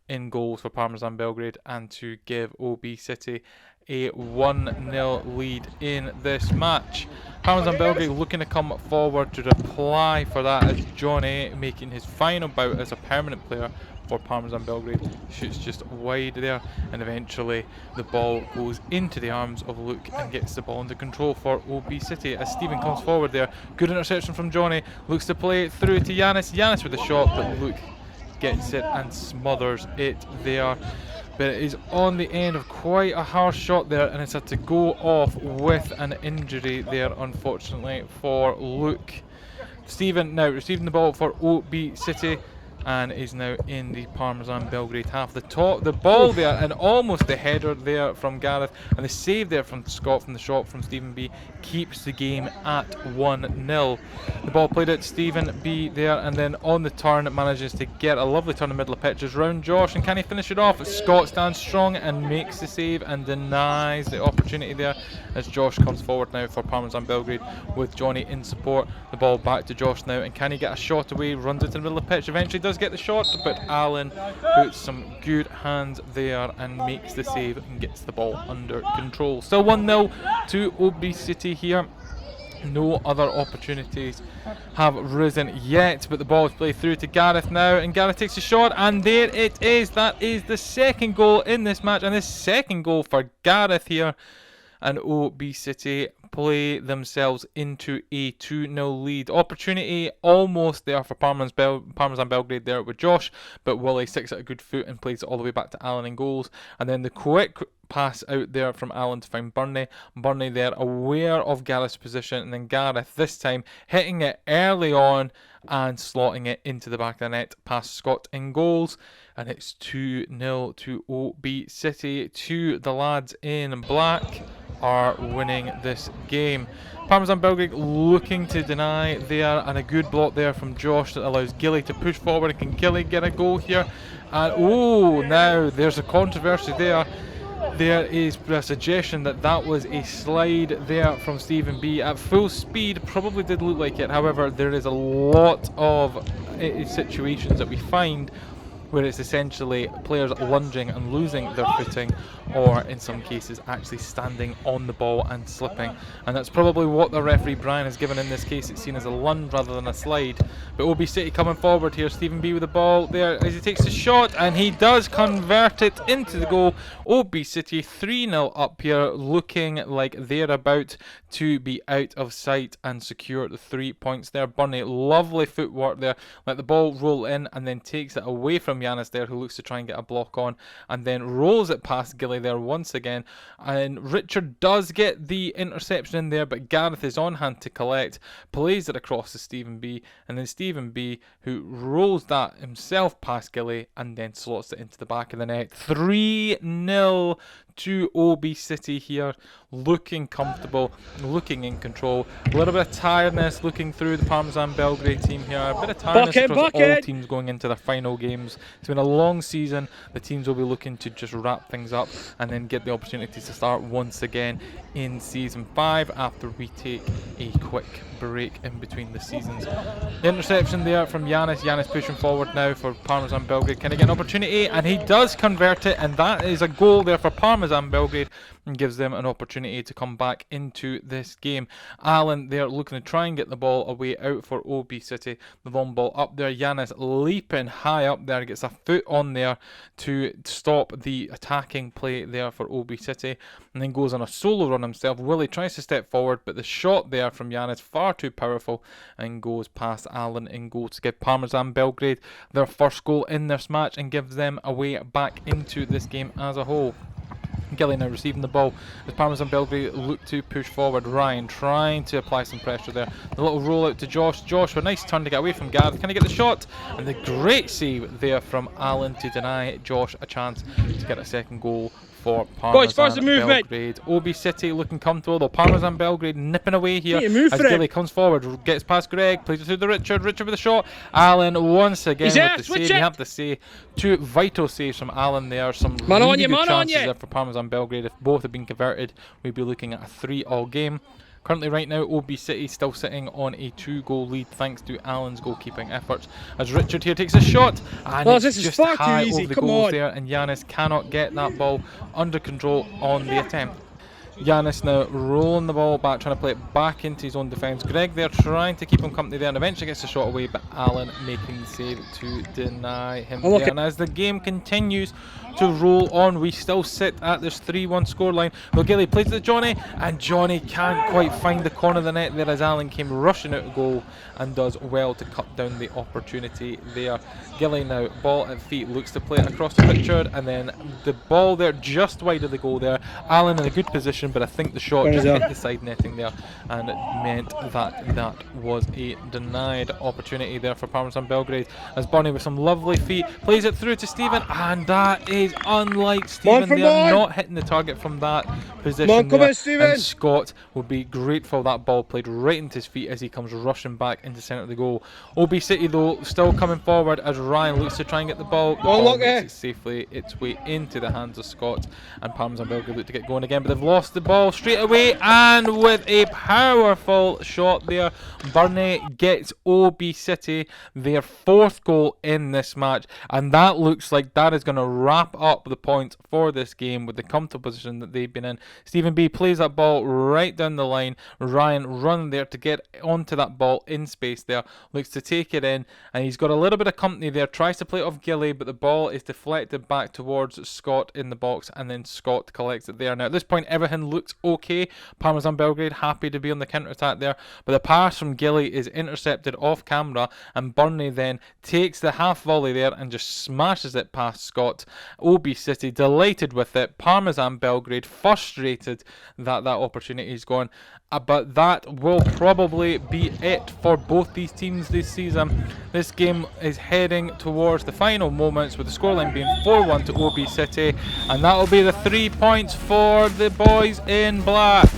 in goals for Parmesan Belgrade, and to give O.B City a 1-0 lead in this match. Parmesan Belgrade looking to come forward to reply for that, as Johnny, making his final bout as a permanent player for Parmesan Belgrade, shoots just wide there, and eventually the ball goes into the arms of Luke and gets the ball under control for O.B City as Stephen comes forward there. Good interception from Johnny, looks to play it through to Yanis. Yanis with the shot, but Luke gets it and smothers it there. but it is on the end of quite a harsh shot there, and it's had to go off with an injury there, unfortunately, for Luke. Stephen now receiving the ball for O.B City, and is now in the Parmesan Belgrade half. The ball there, and almost the header there from Gareth, and the save there from Scott from the shot from Stephen B keeps the game at 1-0. The ball played at Stephen B there, and then on the turn it manages to get a lovely turn in the middle of pitches round Josh, and can he finish it off? Scott stands strong and makes the save and denies the opportunity there as Josh comes forward now for Parmesan Belgrade with Johnny in support. The ball back to Josh now, and can he get a shot away? Runs it to the middle of the pitch, eventually does get the shot, but Alan puts some good hands there and makes the save and gets the ball under control. Still 1-0 to O.B City here. No other opportunities have risen yet, but the ball is played through to Gareth now, and Gareth takes a shot, and there it is. That is the second goal in this match, and the second goal for Gareth here, and O.B City play themselves into a 2-0 lead. Opportunity almost there for Parmesan Belgrade there with Josh, but Willie sticks at a good foot and plays it all the way back to Alan in goals, and then the quick pass out there from Alan to find Burnley. Burnley there aware of Gareth's position, and then Gareth this time hitting it early on and slotting it into the back of the net past Scott in goals, and it's 2-0 to O.B City. The lads in black are winning this game. Parmesan Belgrade looking to deny there, and a good block there from Josh that allows Gilly to push forward. Can Gilly get a goal here? And now there's a controversy there. There is a suggestion that that was a slide there from Stephen B at full speed. Probably did look like it. However, there is a lot of situations that we find where it's essentially players lunging and losing their footing, or in some cases actually standing on the ball and slipping, and that's probably what the referee Brian has given in this case. It's seen as a lunge rather than a slide. But O.B City coming forward here, Stephen B with the ball there as he takes the shot, and he does convert it into the goal. O.B City 3-0 up here, looking like they're about to be out of sight and secure the 3 points there. Burnley, lovely footwork there, let the ball roll in and then takes it away from Yanis there, who looks to try and get a block on, and then rolls it past Gilly there once again, and Richard does get the interception in there, but Gareth is on hand to collect, plays it across to Stephen B, and then Stephen B, who rolls that himself past Gilly and then slots it into the back of the net. 3-0 to O.B City here, looking comfortable, looking in control. A little bit of tiredness looking through the Parmesan Belgrade team here. A bit of tiredness across all teams going into their final games. It's been a long season. The teams will be looking to just wrap things up and then get the opportunity to start once again in Season 5 after we take a quick break in between the seasons. The interception there from Yanis. Yanis pushing forward now for Parmesan Belgrade. Can he get an opportunity? And he does convert it, and that is a goal there for Parmesan Belgrade, and gives them an opportunity to come back into this game. Alan there looking to try and get the ball away out for O.B City. The long ball up there. Yanis leaping high up there, gets a foot on there to stop the attacking play there for O.B City, and then goes on a solo run himself. Willie tries to step forward, but the shot there from Yanis far too powerful and goes past Alan in goal to give Parmesan Belgrade their first goal in this match and gives them a way back into this game as a whole. Gilly now receiving the ball as Parmesan Belgrade look to push forward. Ryan trying to apply some pressure there. The little roll out to Josh. Josh with a nice turn to get away from Gareth. Can he get the shot? And the great save there from Alan to deny Josh a chance to get a second goal for Parmesan Belgrade. O.B City looking comfortable though. Parmesan Belgrade nipping away here as Gilly comes forward, gets past Greg, plays it through to Richard. Richard with a shot. Alan once again with the save. You have to say, two vital saves from Alan there. Some really good chances there for Parmesan Belgrade. If both had been converted, we'd be looking at a 3-all game. Currently right now O.B City still sitting on a 2-goal lead thanks to Alan's goalkeeping efforts, as Richard here takes a shot, and it's just high over the goals there, and Yanis cannot get that ball under control on the attempt. Yanis now rolling the ball back, trying to play it back into his own defence. Greg there trying to keep him company there, and eventually gets the shot away, but Alan making the save to deny him there. And as the game continues, to roll on. We still sit at this 3-1 scoreline. Well, Gilly plays it to Johnny, and Johnny can't quite find the corner of the net there as Allen came rushing out of goal and does well to cut down the opportunity there. Gilly now, ball at feet, looks to play it across to Richard, and then the ball there just wide of the goal there. Allen in a good position, but I think the shot just hit the side netting there, and it meant that that was a denied opportunity there for Parmesan Belgrade, as Bonnie with some lovely feet plays it through to Stephen, and that is unlike Stephen. They are not hitting the target from that position there, and Scott will be grateful that ball played right into his feet as he comes rushing back into centre of the goal. O.B City though still coming forward as Ryan looks to try and get the ball. The ball makes it safely its way into the hands of Scott, and Parmesan Belgrade look to get going again, but they've lost the ball straight away, and with a powerful shot there, Burnley gets O.B City their 4th goal in this match, and that looks like that is going to wrap up the points for this game with the comfortable position that they've been in. Stephen B plays that ball right down the line. Ryan running there to get onto that ball in space there, looks to take it in, and he's got a little bit of company there, tries to play it off Gilly, but the ball is deflected back towards Scott in the box, and then Scott collects it there. Now at this point everything looks okay. Parmesan Belgrade happy to be on the counter attack there, but the pass from Gilly is intercepted off camera, and Burnley then takes the half volley there and just smashes it past Scott. O.B City delighted with it. Parmesan Belgrade frustrated that that opportunity is gone. But that will probably be it for both these teams this season. This game is heading towards the final moments, with the scoreline being 4-1 to O.B City, and that will be the 3 points for the boys in black.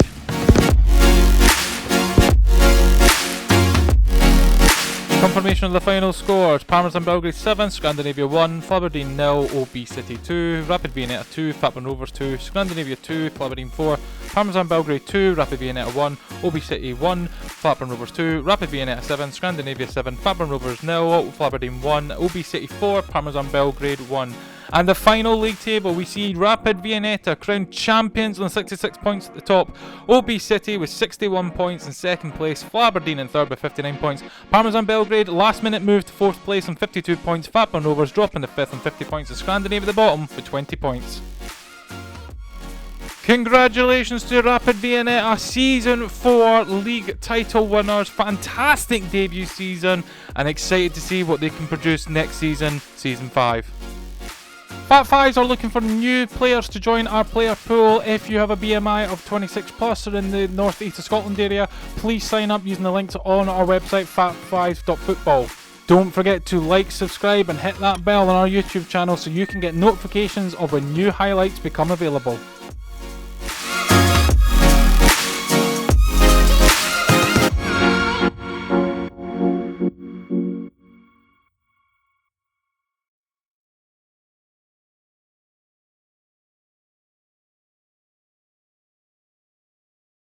Confirmation of the final scores: Parmesan Belgrade 7, Scrandinavia 1, Flaberdeen 0, O.B City 2, Rapid Viennetta 2, Fatburn Rovers 2, Scrandinavia 2, Flaberdeen 4, Parmesan Belgrade 2, Rapid Viennetta 1, O.B City 1, Fatburn Rovers 2, Rapid Viennetta 7, Scrandinavia 7, Fatburn Rovers 0, Flaberdeen 1, O.B City 4, Parmesan Belgrade 1. And the final league table, we see Rapid Viennetta crowned champions on 66 points at the top, O.B City with 61 points in second place, Flaberdeen in third with 59 points, Parmesan Belgrade last minute moved to fourth place on 52 points, Fatburn Rovers dropping to fifth on 50 points, and Scrandinavia at the bottom with 20 points. Congratulations to Rapid Viennetta, Season 4 league title winners. Fantastic debut season, and excited to see what they can produce next season, Season 5. Fat Fives are looking for new players to join our player pool. If you have a BMI of 26 plus or in the north east of Scotland area, please sign up using the links on our website, fatfives.football. Don't forget to like, subscribe and hit that bell on our YouTube channel so you can get notifications of when new highlights become available.